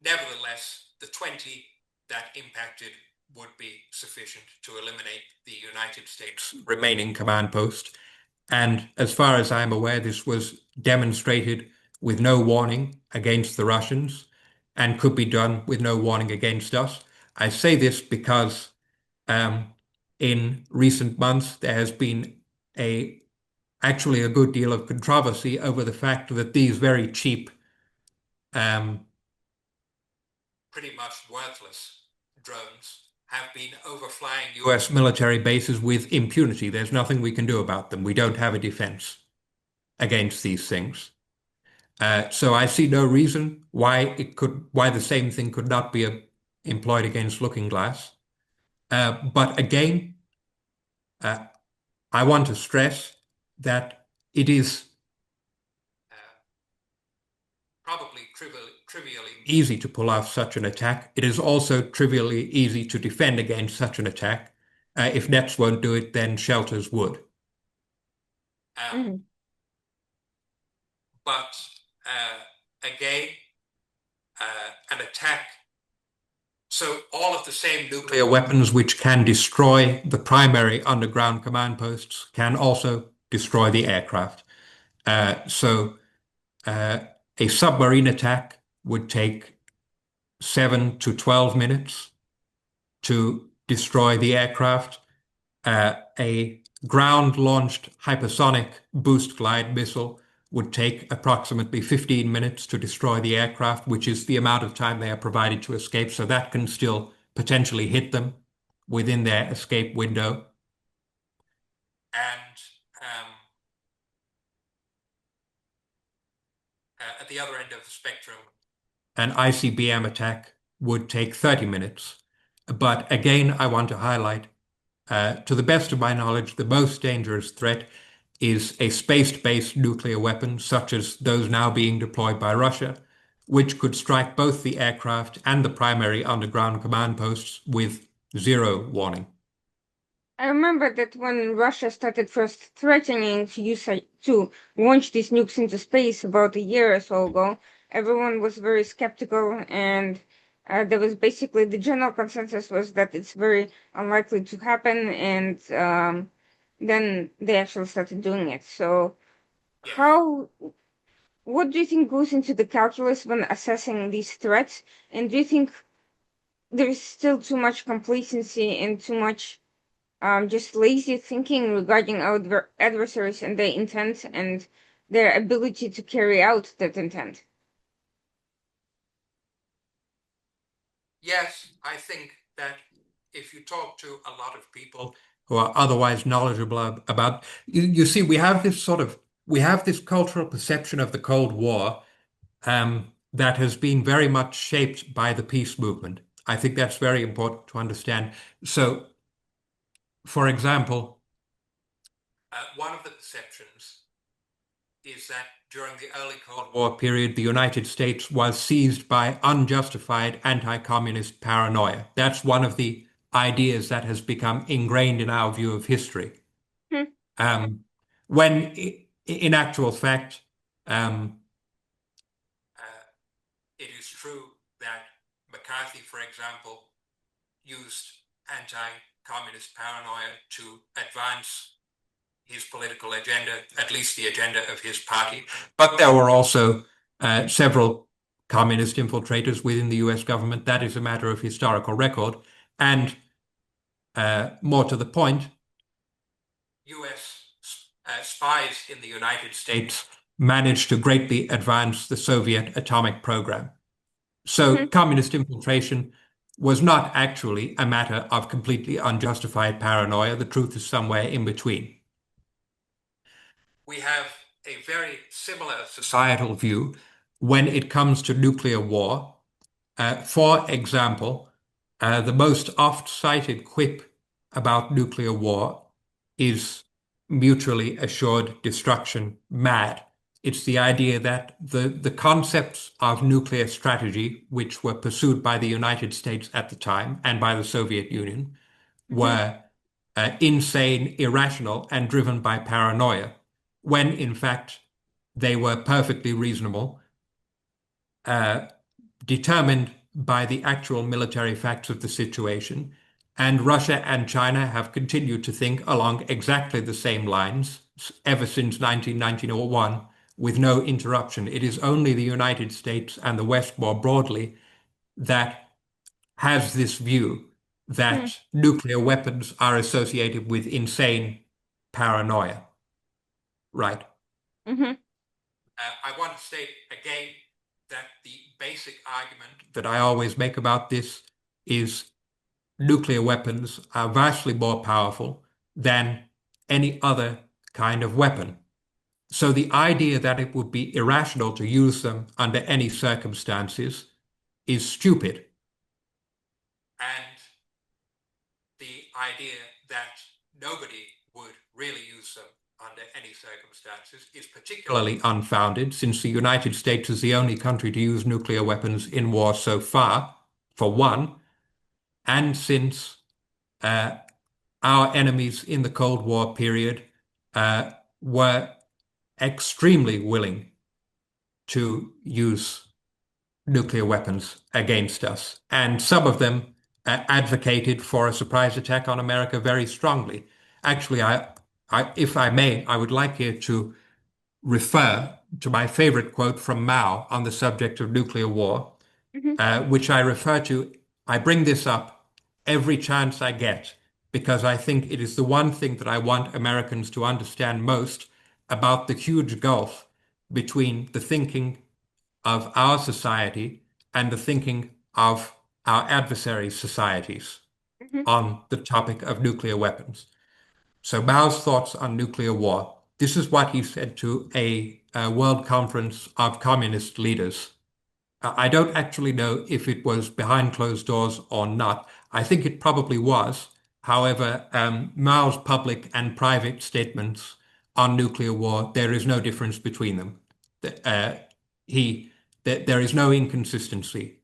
Nevertheless, the 20 that impacted would be sufficient to eliminate the United States' remaining command post. And as far as I'm aware, this was demonstrated with no warning against the Russians and could be done with no warning against us. I say this because in recent months there has been actually a good deal of controversy over the fact that these very cheap, pretty much worthless drones have been overflying US military bases with impunity. There's nothing we can do about them. We don't have a defense against these things. So I see no reason why the same thing could not be employed against Looking Glass. But again, I want to stress that it is probably trivially easy to pull off such an attack. It is also trivially easy to defend against such an attack. If nets won't do it, then shelters would. But again, an attack. So all of the same nuclear weapons which can destroy the primary underground command posts can also destroy the aircraft. A submarine attack would take 7 to 12 minutes to destroy the aircraft. A ground-launched hypersonic boost glide missile would take approximately 15 minutes to destroy the aircraft, which is the amount of time they are provided to escape. So that can still potentially hit them within their escape window. And at the other end of the spectrum, an ICBM attack would take 30 minutes. But again, I want to highlight, to the best of my knowledge, the most dangerous threat is a space-based nuclear weapon, such as those now being deployed by Russia, which could strike both the aircraft and the primary underground command posts with zero warning. I remember that when Russia started first threatening to launch these nukes into space about a year or so ago, everyone was very skeptical, and there was basically the general consensus was that it's very unlikely to happen, and then they actually started doing it. So, what do you think goes into the calculus when assessing these threats? And do you think there's still too much complacency and too much just lazy thinking regarding our adversaries and their intent and their ability to carry out that intent? Yes, I think that if you talk to a lot of people who are otherwise knowledgeable about, you see, we have this cultural perception of the Cold War that has been very much shaped by the peace movement. I think that's very important to understand. So, for example, one of the perceptions is that during the early Cold War period, the United States was seized by unjustified anti-communist paranoia. That's one of the ideas that has become ingrained in our view of history. When in actual fact, it is true that McCarthy, for example, used anti-communist paranoia to advance his political agenda, at least the agenda of his party. But there were also several communist infiltrators within the US government. That is a matter of historical record. And more to the point, US spies in the United States managed to greatly advance the Soviet atomic program. So communist infiltration was not actually a matter of completely unjustified paranoia. The truth is somewhere in between. We have a very similar societal view when it comes to nuclear war. For example, the most oft-cited quip about nuclear war is mutually assured destruction mad. It's the idea that the concepts of nuclear strategy, which were pursued by the United States at the time and by the Soviet Union, Hmm. were insane, irrational, and driven by paranoia, when in fact they were perfectly reasonable, uh, determined by the actual military facts of the situation. And Russia and China have continued to think along exactly the same lines ever since 1991, with no interruption. It is only the United States and the West more broadly that has this view Hmm. that nuclear weapons are associated with insane paranoia. Right. Hmm. I want to state again that the basic argument that I always make about this is nuclear weapons are vastly more powerful than any other kind of weapon. So the idea that it would be irrational to use them under any circumstances is stupid. And the idea that nobody would really use them under any circumstances is particularly unfounded, since the United States is the only country to use nuclear weapons in war so far, for one, and since uh, our enemies in the Cold War period uh, were extremely willing to use nuclear weapons against us. And some of them advocated for a surprise attack on America very strongly. Actually, if I may, I would like here to refer to my favorite quote from Mao on the subject of nuclear war, Hmm. which I refer to. I bring this up every chance I get because I think it is the one thing that I want Americans to understand most about the huge gulf between the thinking of our society and the thinking of our adversaries' societies Hmm. on the topic of nuclear weapons. So Mao's thoughts on nuclear war. This is what he said to a World Conference of Communist Leaders. I don't actually know if it was behind closed doors or not. I think it probably was. However, Mao's public and private statements on nuclear war, there is no difference between them. Uh, there is no inconsistency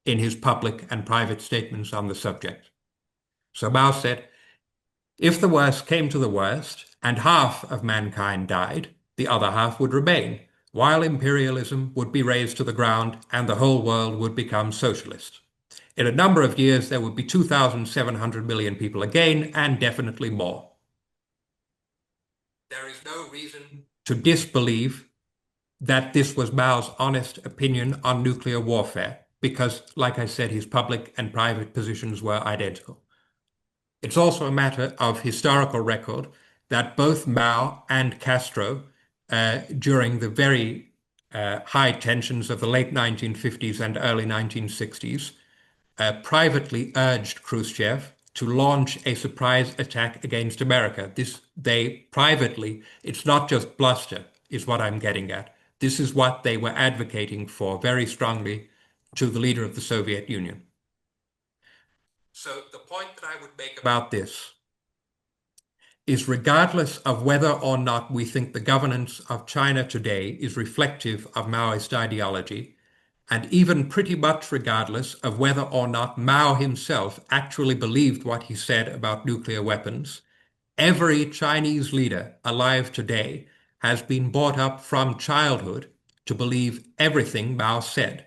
in his public and private statements on the subject. So Mao said, if the worst came to the worst and half of mankind died, the other half would remain, while imperialism would be razed to the ground and the whole world would become socialist. In a number of years, there would be 2,700 million people again, and definitely more. There is no reason to disbelieve that this was Mao's honest opinion on nuclear warfare, because, like I said, his public and private positions were identical. It's also a matter of historical record that both Mao and Castro, during the very high tensions of the late 1950s and early 1960s, privately urged Khrushchev to launch a surprise attack against America. They privately, it's not just bluster, is what I'm getting at. This is what they were advocating for very strongly to the leader of the Soviet Union. So the point that I would make about this is regardless of whether or not we think the governance of China today is reflective of Maoist ideology, and even pretty much regardless of whether or not Mao himself actually believed what he said about nuclear weapons, every Chinese leader alive today has been brought up from childhood to believe everything Mao said.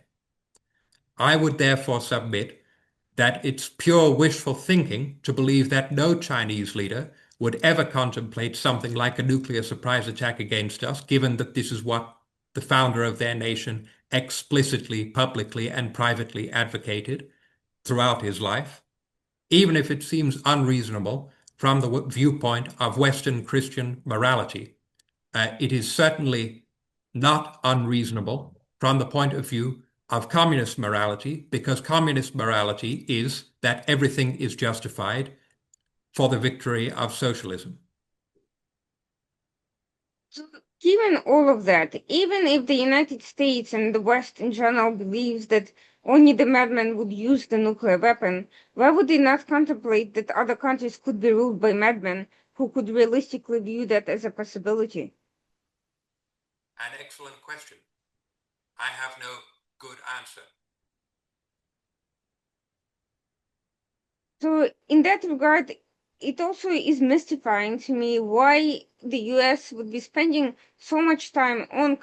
I would therefore submit that it's pure wishful thinking to believe that no Chinese leader would ever contemplate something like a nuclear surprise attack against us, given that this is what the founder of their nation explicitly, publicly, and privately advocated throughout his life, even if it seems unreasonable from the viewpoint of Western Christian morality. It is certainly not unreasonable from the point of view of communist morality, because communist morality is that everything is justified for the victory of socialism. So, given all of that, even if the United States and the West in general believes that only the madmen would use the nuclear weapon, why would they not contemplate that other countries could be ruled by madmen who could realistically view that as a possibility? An excellent question. I have no good answer. So, in that regard, it also is mystifying to me why the US would be spending so much time on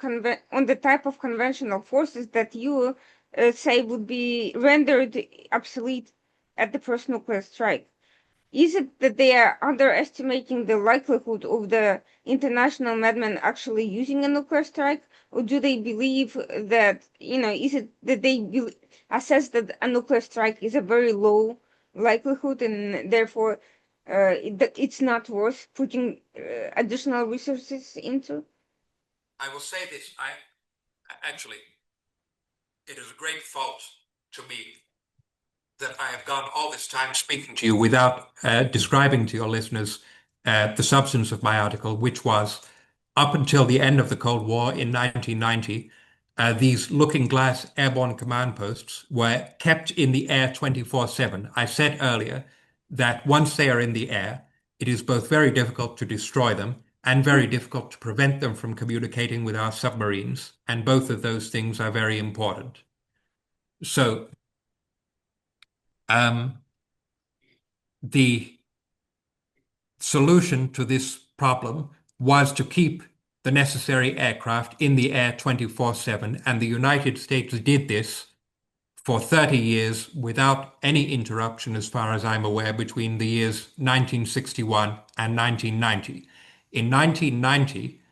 on the type of conventional forces that you say would be rendered obsolete at the first nuclear strike. Is it that they are underestimating the likelihood of the international madmen actually using a nuclear strike, or do they believe that, is it that they assess that a nuclear strike is a very low likelihood and therefore that it's not worth putting additional resources into? I will say this, actually, it is a great fault to me that I have gone all this time speaking to you without describing to your listeners the substance of my article, which was up until the end of the Cold War in 1990, these looking glass airborne command posts were kept in the air 24/7. I said earlier that once they are in the air, it is both very difficult to destroy them and very difficult to prevent them from communicating with our submarines. And both of those things are very important. So, um, the solution to this problem was to keep the necessary aircraft in the air 24/7, and the United States did this for 30 years without any interruption, as far as I'm aware, between the years 1961 and 1990. In 1990,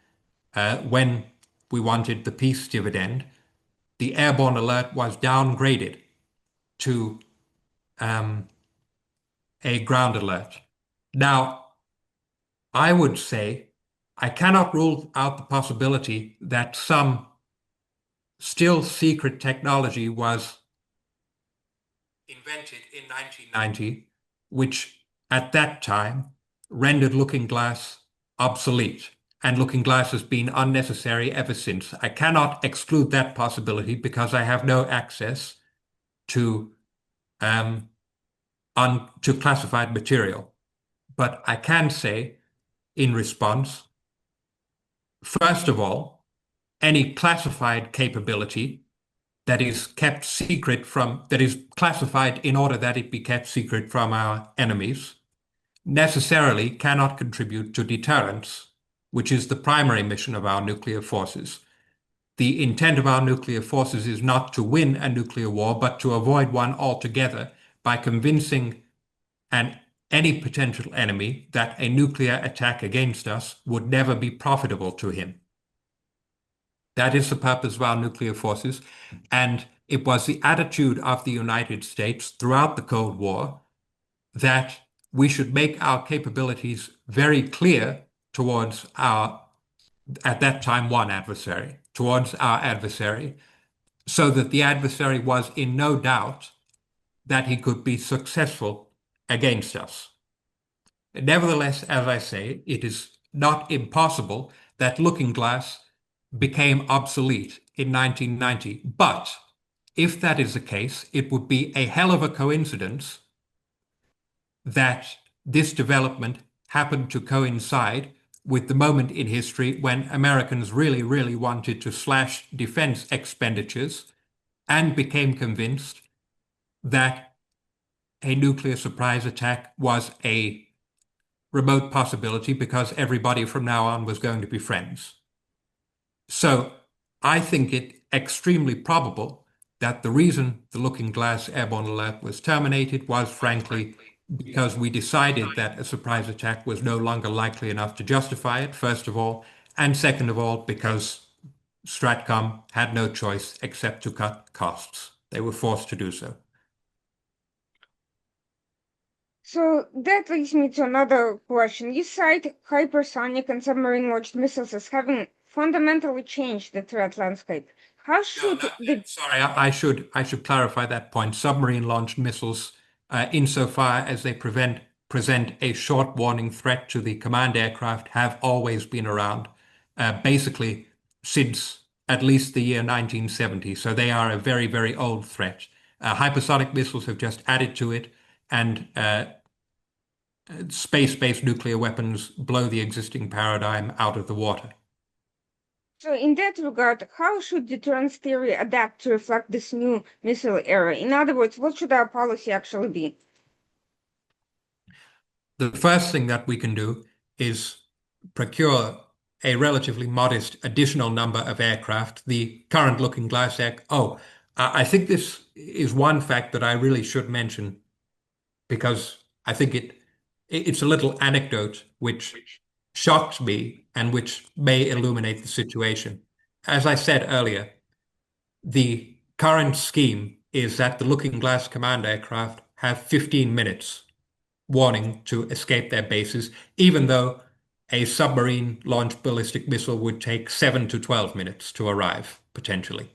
when we wanted the peace dividend, the airborne alert was downgraded to a ground alert. Now, I would say I cannot rule out the possibility that some still secret technology was invented in 1990, which at that time rendered Looking Glass obsolete. And Looking Glass has been unnecessary ever since. I cannot exclude that possibility because I have no access to um, to classified material. But I can say in response, first of all, any classified capability that is kept secret that is classified in order that it be kept secret from our enemies, necessarily cannot contribute to deterrence, which is the primary mission of our nuclear forces. The intent of our nuclear forces is not to win a nuclear war, but to avoid one altogether by convincing any potential enemy that a nuclear attack against us would never be profitable to him. That is the purpose of our nuclear forces. And it was the attitude of the United States throughout the Cold War that we should make our capabilities very clear towards our, at that time, one adversary, towards our adversary, so that the adversary was in no doubt that he could be successful against us. Nevertheless, as I say, it is not impossible that Looking Glass became obsolete in 1990. But if that is the case, it would be a hell of a coincidence that this development happened to coincide with the moment in history when Americans really, really wanted to slash defense expenditures and became convinced that a nuclear surprise attack was a remote possibility because everybody from now on was going to be friends. So I think it extremely probable that the reason the Looking Glass airborne alert was terminated was, frankly, because we decided that a surprise attack was no longer likely enough to justify it, first of all, and second of all, because Stratcom had no choice except to cut costs. They were forced to do so. So that leads me to another question. You cite hypersonic and submarine-launched missiles as having fundamentally changed the threat landscape. How No, should no, the sorry, I should clarify that point. Submarine launched missiles, insofar as they present a short warning threat to the command aircraft, have always been around, basically since at least the year 1970. So they are a very, very old threat. Hypersonic missiles have just added to it, and space-based nuclear weapons blow the existing paradigm out of the water. So in that regard, how should deterrence theory adapt to reflect this new missile era? In other words, what should our policy actually be? The first thing that we can do is procure a relatively modest additional number of aircraft. The current Looking Glass Act. Oh, I think this is one fact that I really should mention because I think it's a little anecdote which shocks me and which may illuminate the situation. As I said earlier, the current scheme is that the Looking Glass command aircraft have 15 minutes warning to escape their bases, even though a submarine launched ballistic missile would take 7 to 12 minutes to arrive, potentially.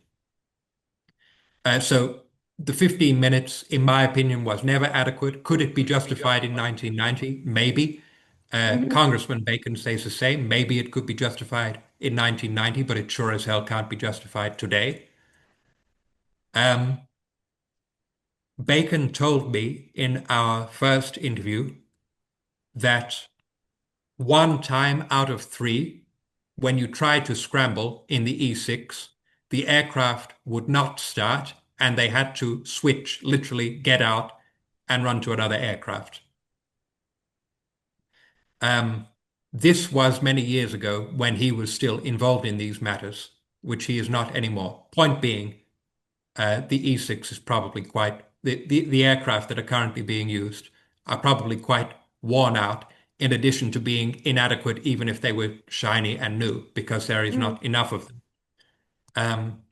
So the 15 minutes, in my opinion, was never adequate. Could it be justified in 1990? Maybe. Mhm. Congressman Bacon says the same. Maybe it could be justified in 1990, but it sure as hell can't be justified today. Um, Bacon told me in our first interview that one time out of three, when you tried to scramble in the E6, the aircraft would not start and they had to switch, literally get out and run to another aircraft. Um, this was many years ago when he was still involved in these matters, which he is not anymore. Point being, the E6 is probably quite, the aircraft that are currently being used are probably quite worn out, in addition to being inadequate, even if they were shiny and new, because there is Mhm. not enough of them. Um,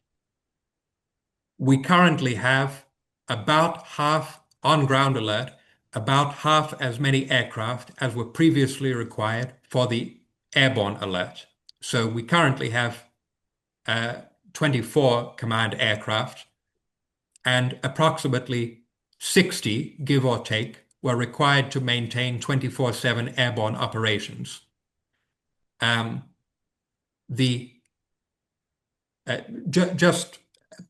we currently have about half on ground alert, about half as many aircraft as were previously required for the airborne alert. So we currently have uh, 24 command aircraft and approximately 60, give or take, were required to maintain 24/7 airborne operations. Um, the just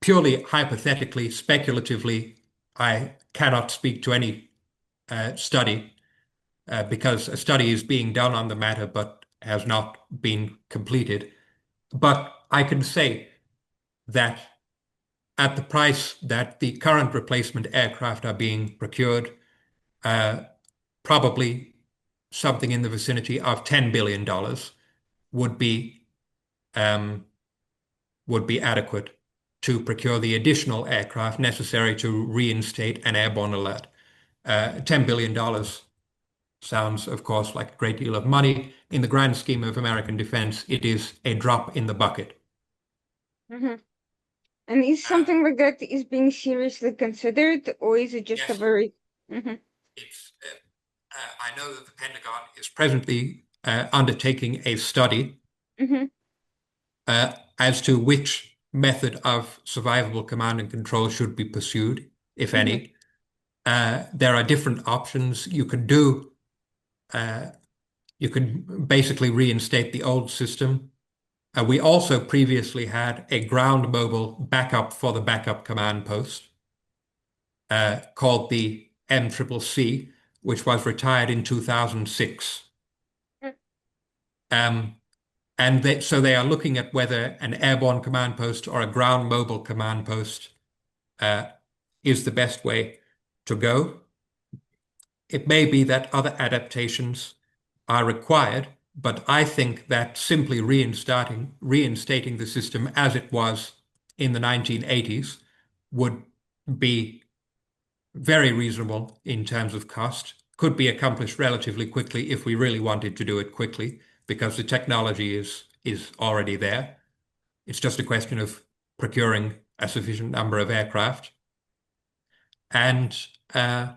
purely hypothetically, speculatively, I cannot speak to any study because a study is being done on the matter but has not been completed. But I can say that at the price that the current replacement aircraft are being procured, uh, probably something in the vicinity of $10 billion dollars would be um, would be adequate to procure the additional aircraft necessary to reinstate an airborne alert. $10 billion dollars sounds, of course, like a great deal of money. In the grand scheme of American defense, it is a drop in the bucket. Mhm. And is Um, something like that is being seriously considered, or is it just a yes, very... Mhm. it's, I know that the Pentagon is presently undertaking a study Mhm. as to which method of survivable command and control should be pursued, if Mhm. any. There are different options. Uh, you can basically reinstate the old system. We also previously had a ground mobile backup for the backup command post called the MCCC, which was retired in 2006. Um, so they are looking at whether an airborne command post or a ground mobile command post uh, is the best way to go. It may be that other adaptations are required, but I think that simply reinstating the system as it was in the 1980s would be very reasonable in terms of cost, could be accomplished relatively quickly if we really wanted to do it quickly, because the technology is already there. It's just a question of procuring a sufficient number of aircraft. And uh,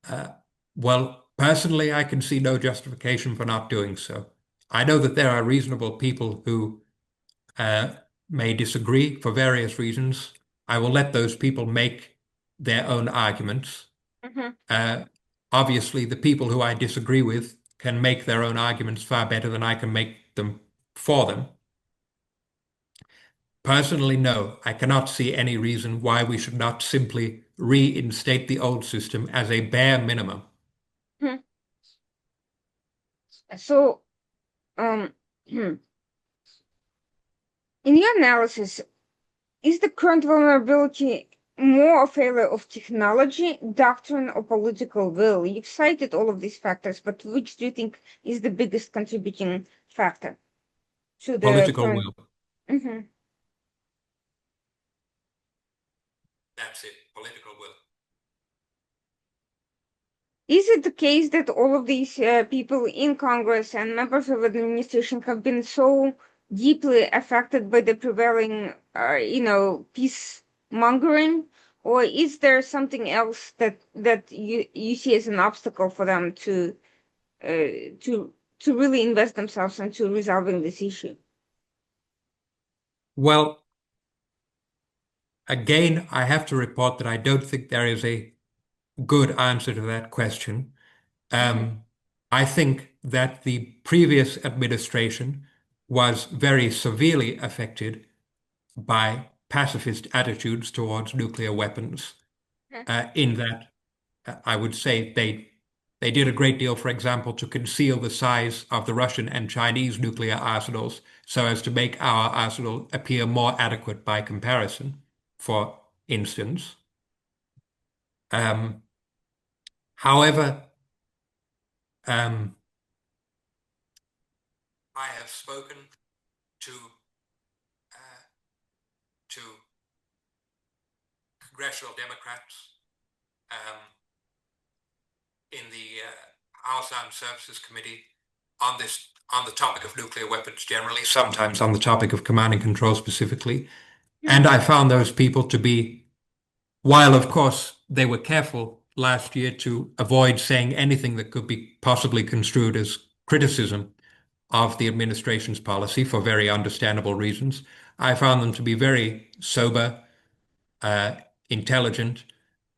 Uh, well, personally, I can see no justification for not doing so. I know that there are reasonable people who may disagree for various reasons. I will let those people make their own arguments. Mhm. Uh, Obviously, the people who I disagree with can make their own arguments far better than I can make them for them. Personally, no, I cannot see any reason why we should not simply reinstate the old system as a bare minimum. Mhm. So, um, in your analysis, is the current vulnerability more a failure of technology, doctrine, or political will? You've cited all of these factors, but which do you think is the biggest contributing factor to the Political current? will. Mhm. That's it, political will. Is it the case that all of these people in Congress and members of administration have been so deeply affected by the prevailing, peace mongering, or is there something else that you see as an obstacle for them uh, to to really invest themselves into resolving this issue? Well, again, I have to report that I don't think there is a good answer to that question. Hmm. Um, I think that the previous administration was very severely affected by pacifist attitudes towards nuclear weapons, in that I would say they did a great deal, for example, to conceal the size of the Russian and Chinese nuclear arsenals so as to make our arsenal appear more adequate by comparison, for instance. Um, However, um, I have spoken to uh, to congressional Democrats um, in the House Armed Services Committee on the topic of nuclear weapons generally, sometimes on the topic of command and control specifically. And I found those people to be, while of course they were careful last year to avoid saying anything that could be possibly construed as criticism of the administration's policy for very understandable reasons, I found them to be very sober, uh, intelligent,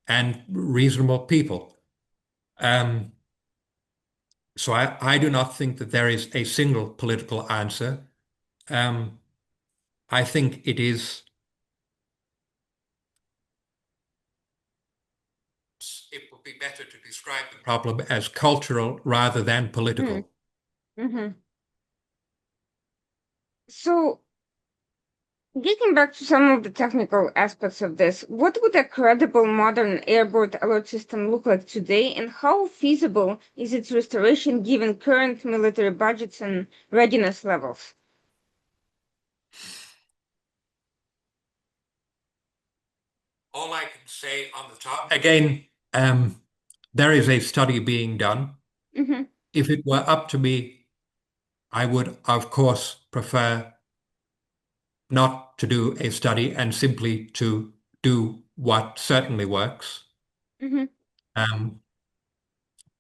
and reasonable people. Um, so I do not think that there is a single political answer. Um, I think it would be better to describe the problem as cultural rather than political. Mm-hmm. So, getting back to some of the technical aspects of this, what would a credible modern airborne alert system look like today, and how feasible is its restoration given current military budgets and readiness levels? All I can say on the top, again, um, there is a study being done. Mm-hmm. If it were up to me, I would, of course, prefer not to do a study and simply to do what certainly works. Mm-hmm. Um,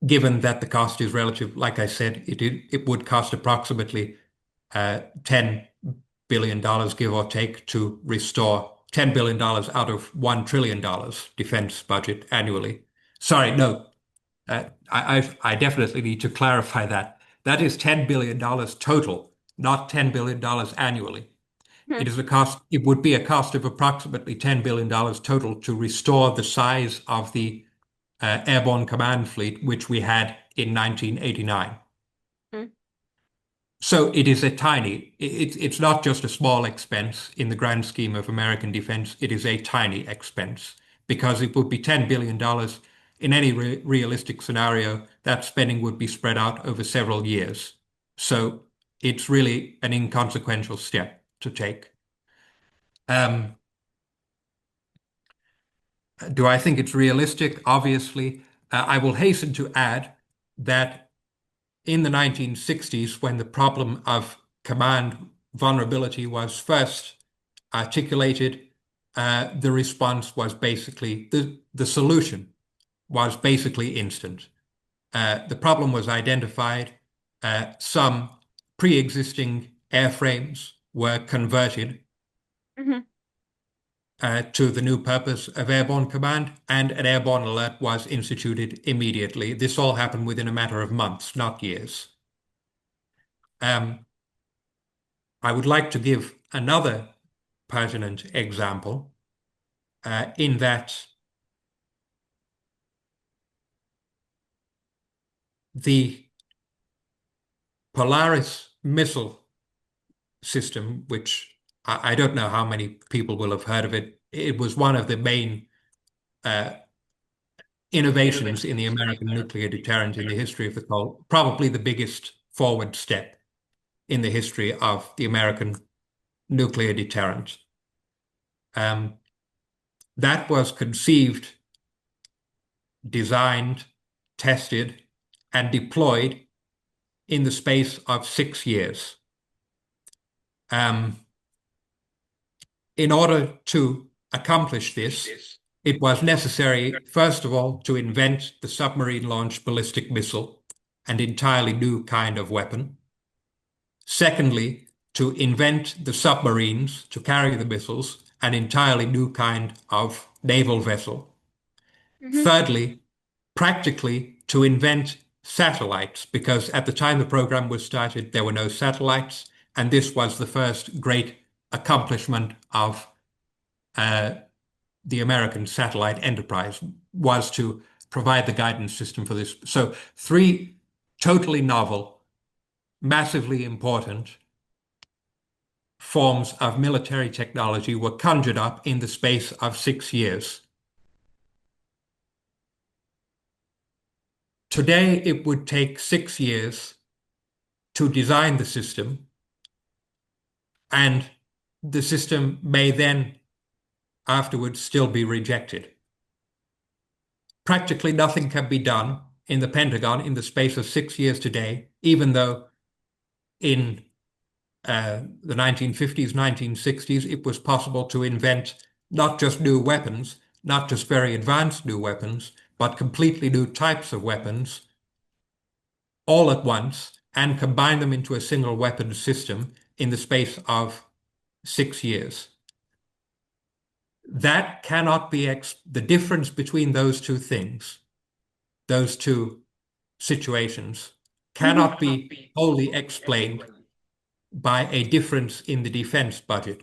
Given that the cost is relative, like I said, it would cost approximately $10 billion, dollars, give or take, to restore $10 billion dollars out of $1 trillion dollars defense budget annually. Sorry, no, I definitely need to clarify that. That is $10 billion dollars total, not $10 billion dollars annually. It is a cost, it would be a cost of approximately $10 billion dollars total to restore the size of the airborne command fleet, which we had in 1989. Mm-hmm. So it is a it's not just a small expense in the grand scheme of American defense. It is a tiny expense because it would be $10 billion dollars in any realistic scenario. That spending would be spread out over several years. So it's really an inconsequential step to take. Um, do I think it's realistic? Obviously. I will hasten to add that in the 1960s, when the problem of command vulnerability was first articulated, the response was basically the solution was basically instant. The problem was identified. Some pre-existing airframes were converted Mhm. To the new purpose of airborne command, and an airborne alert was instituted immediately. This all happened within a matter of months, not years. Um, I would like to give another pertinent example in that the Polaris missile system, which I don't know how many people will have heard of it, it was one of the main uh, innovations in the American nuclear deterrent in the history of the Cold, probably the biggest forward step in the history of the American nuclear deterrent. Um, that was conceived, designed, tested, and deployed in the space of 6 years. Um, in order to accomplish this, it was necessary, first of all, to invent the submarine-launched ballistic missile, an entirely new kind of weapon. Secondly, to invent the submarines to carry the missiles, an entirely new kind of naval vessel. Mhm. Thirdly, practically to invent satellites, because at the time the program was started, there were no satellites, and this was the first great accomplishment of uh, the American satellite enterprise, was to provide the guidance system for this. So three totally novel, massively important forms of military technology were conjured up in the space of 6 years. Today, it would take 6 years to design the system, and the system may then afterwards still be rejected. Practically nothing can be done in the Pentagon in the space of 6 years today, even though in the 1950s, 1960s, it was possible to invent not just new weapons, not just very advanced new weapons, but completely new types of weapons all at once and combine them into a single weapon system in the space of 6 years. That cannot be the difference between those two things, those two situations, Mhm. cannot be wholly explained by a difference in the defense budget.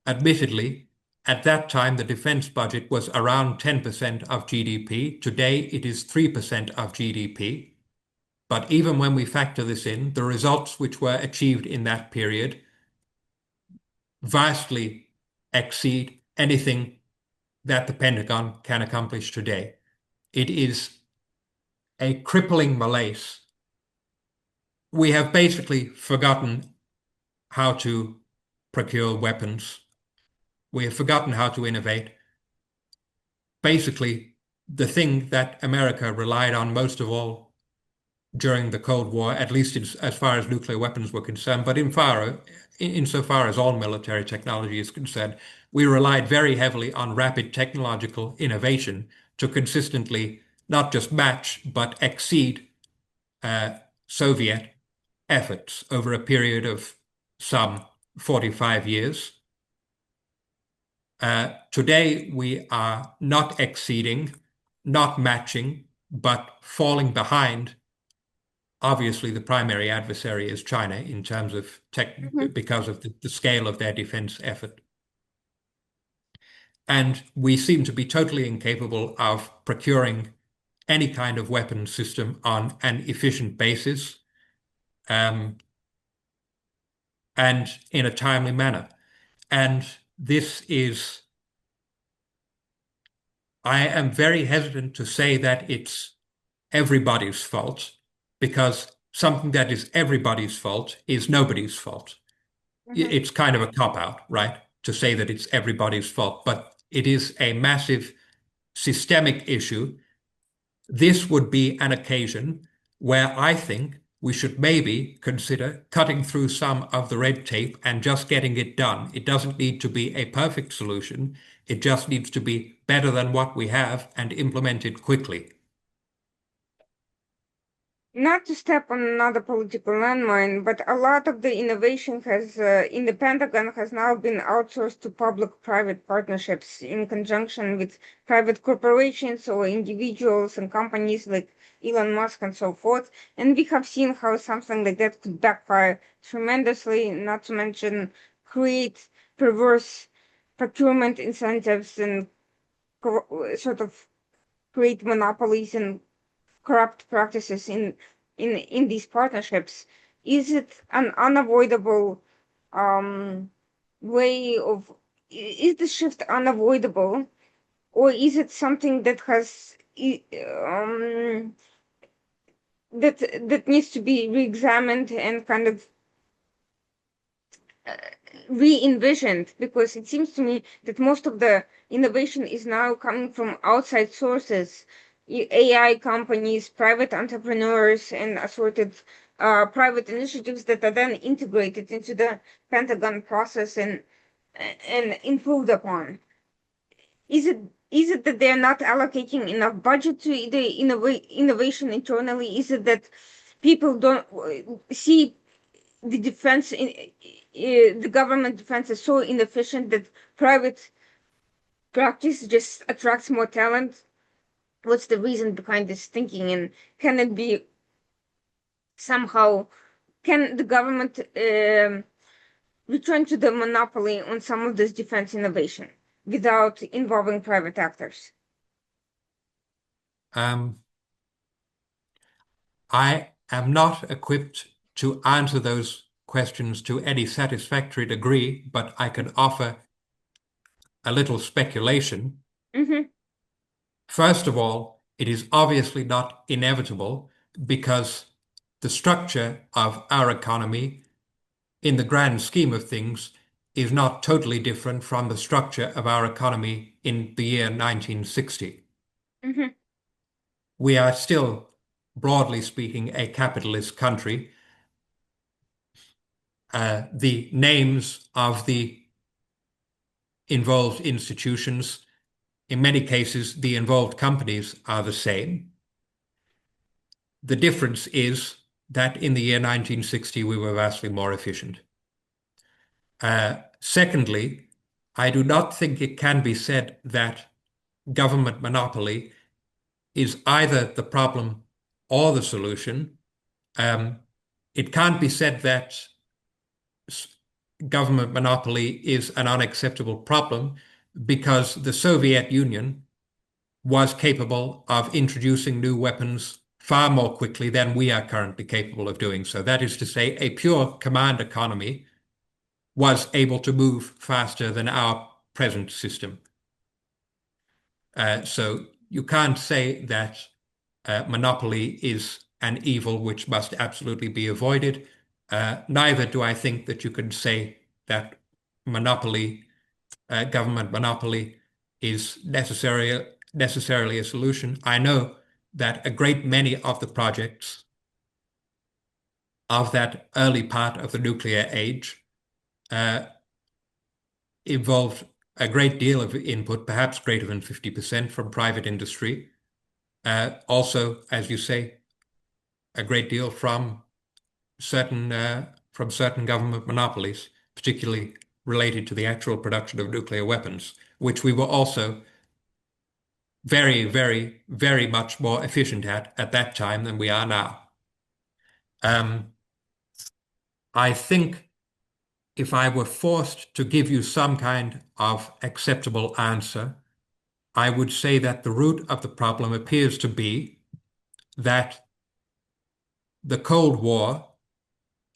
Admittedly, at that time, the defense budget was around 10% of GDP. Today, it is 3% of GDP. But even when we factor this in, the results which were achieved in that period vastly exceed anything that the Pentagon can accomplish today. It is a crippling malaise. We have basically forgotten how to procure weapons. We have forgotten how to innovate. Basically, the thing that America relied on most of all during the Cold War, at least as far as nuclear weapons were concerned, but insofar as all military technology is concerned, we relied very heavily on rapid technological innovation to consistently not just match, but exceed uh, Soviet efforts over a period of some 45 years. Today, we are not exceeding, not matching, but falling behind. Obviously, the primary adversary is China in terms of tech, Mhm. because of the scale of their defense effort. And we seem to be totally incapable of procuring any kind of weapon system on an efficient basis, um, and in a timely manner. And this is, I am very hesitant to say that it's everybody's fault, because something that is everybody's fault is nobody's fault. Mhm. It's kind of a cop-out, right? To say that it's everybody's fault, but it is a massive systemic issue. This would be an occasion where I think we should maybe consider cutting through some of the red tape and just getting it done. It doesn't need to be a perfect solution. It just needs to be better than what we have and implemented quickly. Not to step on another political landmine, but a lot of the innovation has in the Pentagon has now been outsourced to public-private partnerships in conjunction with private corporations or individuals and companies like Elon Musk and so forth. And we have seen how something like that could backfire tremendously, not to mention create perverse procurement incentives and sort of create monopolies and corrupt practices in these partnerships. Is it an unavoidable um way of is the shift unavoidable, or is it something that has that that needs to be re-examined and kind of uh, re-envisioned? Because it seems to me that most of the innovation is now coming from outside sources, AI companies, private entrepreneurs, and assorted private initiatives that are then integrated into the Pentagon process and improved upon. Is it that they're not allocating enough budget to the innovation internally? Is it that people don't see the defense the government defense is so inefficient that private practice just attracts more talent? What's the reason behind this thinking, and can it be somehow, can the government return to the monopoly on some of this defense innovation without involving private actors? Um, I am not equipped to answer those questions to any satisfactory degree, but I can offer a little speculation. Mm-hmm. First of all, it is obviously not inevitable because the structure of our economy, in the grand scheme of things, is not totally different from the structure of our economy in the year 1960. Mm-hmm. We are still, broadly speaking, a capitalist country. The names of the involved institutions, in many cases, the involved companies are the same. The difference is that in the year 1960, we were vastly more efficient. Secondly, I do not think it can be said that government monopoly is either the problem or the solution. Um, it can't be said that government monopoly is an unacceptable problem because the Soviet Union was capable of introducing new weapons far more quickly than we are currently capable of doing so. That is to say, a pure command economy was able to move faster than our present system. So you can't say that monopoly is an evil which must absolutely be avoided. Neither do I think that you can say that monopoly, government monopoly, is necessarily a solution. I know that a great many of the projects of that early part of the nuclear age uh, involved a great deal of input, perhaps greater than 50% from private industry. Also, as you say, a great deal from certain government monopolies, particularly related to the actual production of nuclear weapons, which we were also very, very, very much more efficient at that time than we are now. Um, I think if I were forced to give you some kind of acceptable answer, I would say that the root of the problem appears to be that the Cold War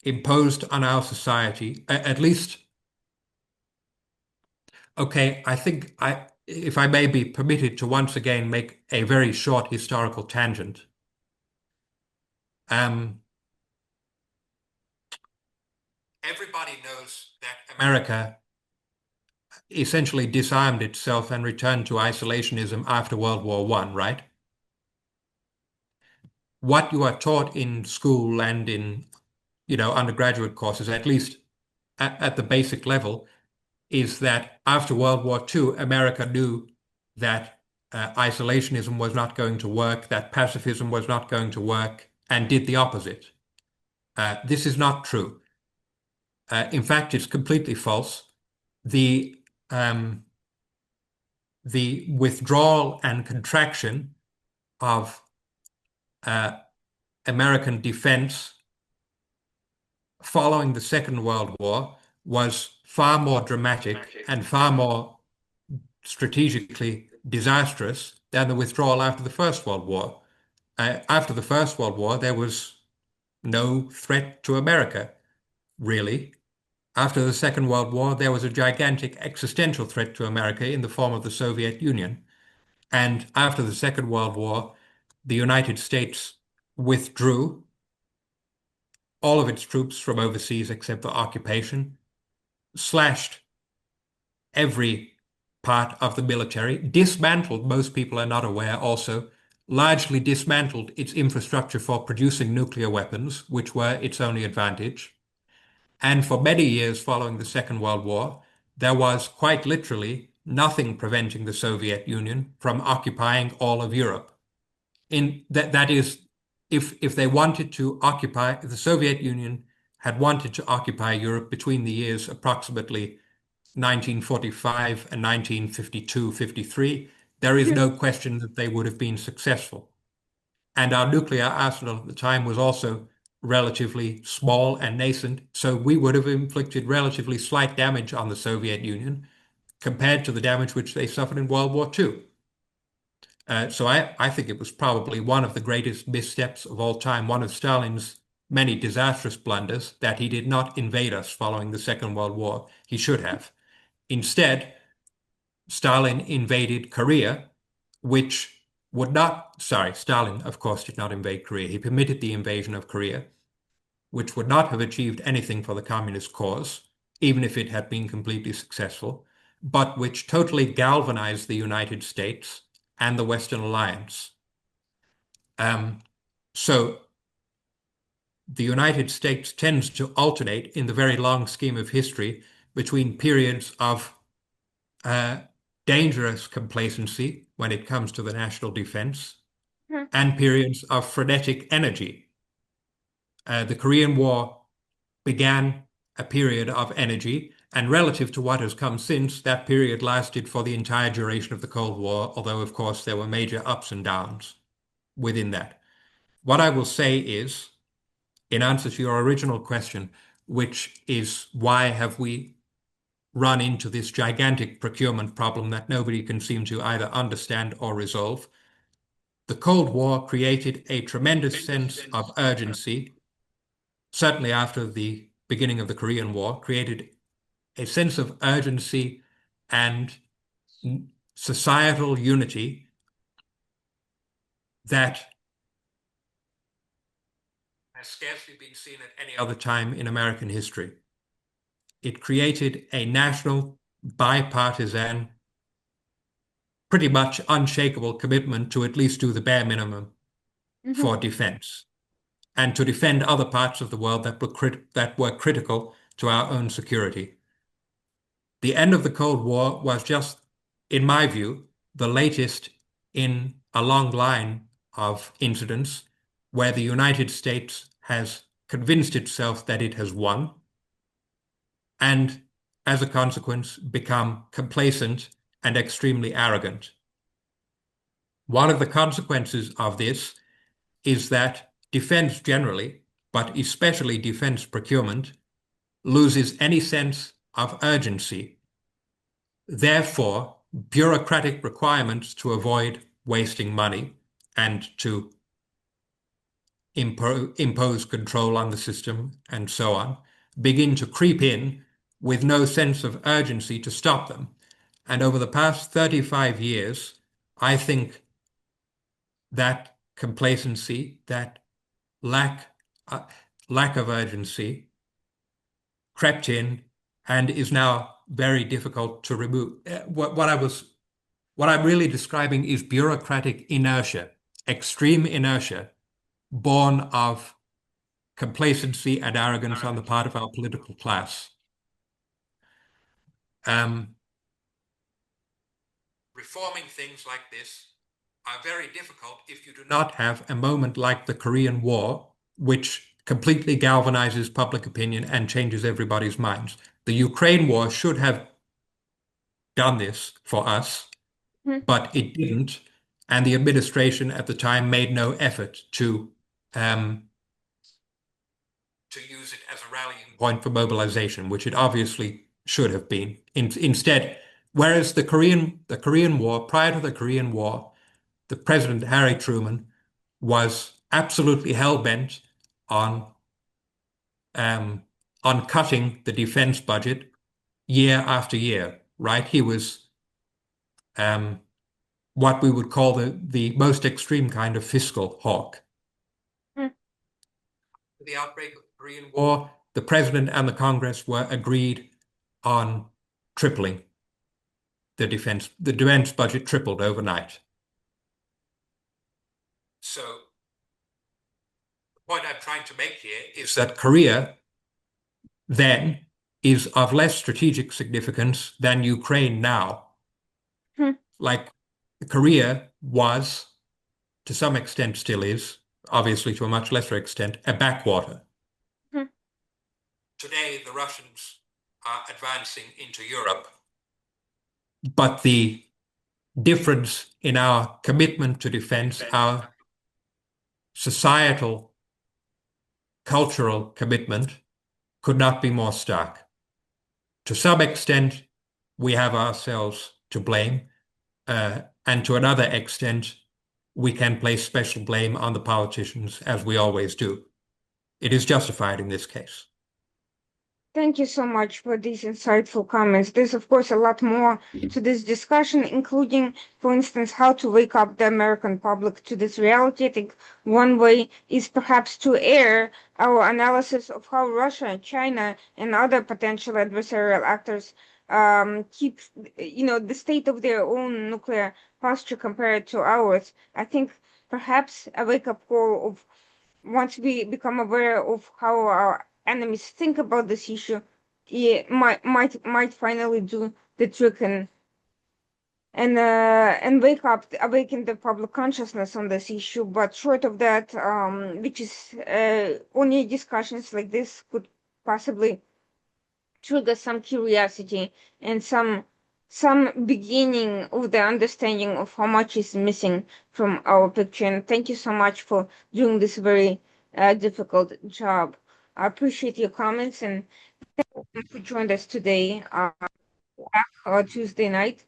imposed on our society, at least, okay, if I may be permitted to once again make a very short historical tangent, um, everybody knows that America essentially disarmed itself and returned to isolationism after World War I, right? What you are taught in school and in, undergraduate courses, at least at the basic level, is that after World War II, America knew that isolationism was not going to work, that pacifism was not going to work, and did the opposite. This is not true. In fact, it's completely false. The um, the withdrawal and contraction of uh, American defense following the Second World War was far more dramatic and far more strategically disastrous than the withdrawal after the First World War. After the First World War, there was no threat to America, really. After the Second World War, there was a gigantic existential threat to America in the form of the Soviet Union. And after the Second World War, the United States withdrew all of its troops from overseas except for occupation, slashed every part of the military, dismantled, most people are not aware also, largely dismantled its infrastructure for producing nuclear weapons, which were its only advantage. And for many years following the Second World War, there was quite literally nothing preventing the Soviet Union from occupying all of Europe. That is, if they wanted to occupy, if the Soviet Union had wanted to occupy Europe between the years approximately 1945 and 1952-53, there is no question that they would have been successful. And our nuclear arsenal at the time was also relatively small and nascent, so we would have inflicted relatively slight damage on the Soviet Union compared to the damage which they suffered in World War II. So I think it was probably one of the greatest missteps of all time, one of Stalin's many disastrous blunders, that he did not invade us following the Second World War. He should have. Instead, Stalin invaded Korea, which would not, sorry, Stalin, of course, did not invade Korea. He permitted the invasion of Korea, which would not have achieved anything for the communist cause, even if it had been completely successful, but which totally galvanized the United States and the Western Alliance. So the United States tends to alternate in the very long scheme of history between periods of dangerous complacency when it comes to the national defense and periods of frenetic energy. The Korean War began a period of energy, and relative to what has come since, that period lasted for the entire duration of the Cold War, although, of course, there were major ups and downs within that. What I will say is, in answer to your original question, which is why have we run into this gigantic procurement problem that nobody can seem to either understand or resolve. The Cold War created a tremendous sense of urgency, certainly after the beginning of the Korean War, created a sense of urgency and societal unity that has scarcely been seen at any other time in American history. It created a national, bipartisan, pretty much unshakable commitment to at least do the bare minimum for defense and to defend other parts of the world that were critical to our own security. The end of the Cold War was just, in my view, the latest in a long line of incidents where the United States has convinced itself that it has won and, as a consequence, become complacent and extremely arrogant. One of the consequences of this is that defense generally, but especially defense procurement, loses any sense of urgency. Therefore, bureaucratic requirements to avoid wasting money and to impose control on the system and so on begin to creep in with no sense of urgency to stop them. And over the past 35 years, I think that complacency, that lack uh, lack of urgency crept in and is now very difficult to remove. What I'm really describing is bureaucratic inertia, extreme inertia, born of complacency and arrogance on the part of our political class. Um, Reforming things like this are very difficult if you do not have a moment like the Korean War, which completely galvanizes public opinion and changes everybody's minds. The Ukraine war should have done this for us, Mhm. but it didn't. And the administration at the time made no effort um, to use it as a rallying point for mobilization, which it obviously should have been. Instead, whereas the Korean War, prior to the Korean War, the President Harry Truman was absolutely hell-bent on um, on cutting the defense budget year after year, right? He was um, what we would call the most extreme kind of fiscal hawk. Mhm. The outbreak of the Korean War, the president and the Congress were agreed on tripling the defense. The defense budget tripled overnight. So the point I'm trying to make here is that Korea then is of less strategic significance than Ukraine now. Mhm. Like Korea was, to some extent still is, obviously to a much lesser extent, a backwater. Mhm. Today, the Russians are advancing into Europe, but the difference in our commitment to defense, our societal, cultural commitment, could not be more stark. To some extent, we have ourselves to blame, and to another extent, we can place special blame on the politicians, as we always do. It is justified in this case. Thank you so much for these insightful comments. There's, of course, a lot more to this discussion, including, for instance, how to wake up the American public to this reality. I think one way is perhaps to air our analysis of how Russia, China, and other potential adversarial actors keep, the state of their own nuclear posture compared to ours. I think perhaps a wake-up call of once we become aware of how our enemies think about this issue, it might finally do the trick and awaken the public consciousness on this issue. But short of that, which is only discussions like this could possibly trigger some curiosity and some beginning of the understanding of how much is missing from our picture. And thank you so much for doing this very difficult job. I appreciate your comments and who joined us today Tuesday night,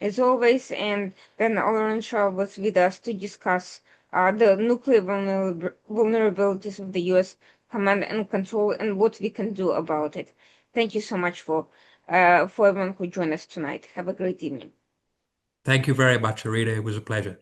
as always. And then Ollerenshaw was with us to discuss the nuclear vulnerabilities of the U.S. command and control and what we can do about it. Thank you so much for everyone who joined us tonight. Have a great evening. Thank you very much, Arita. It was a pleasure.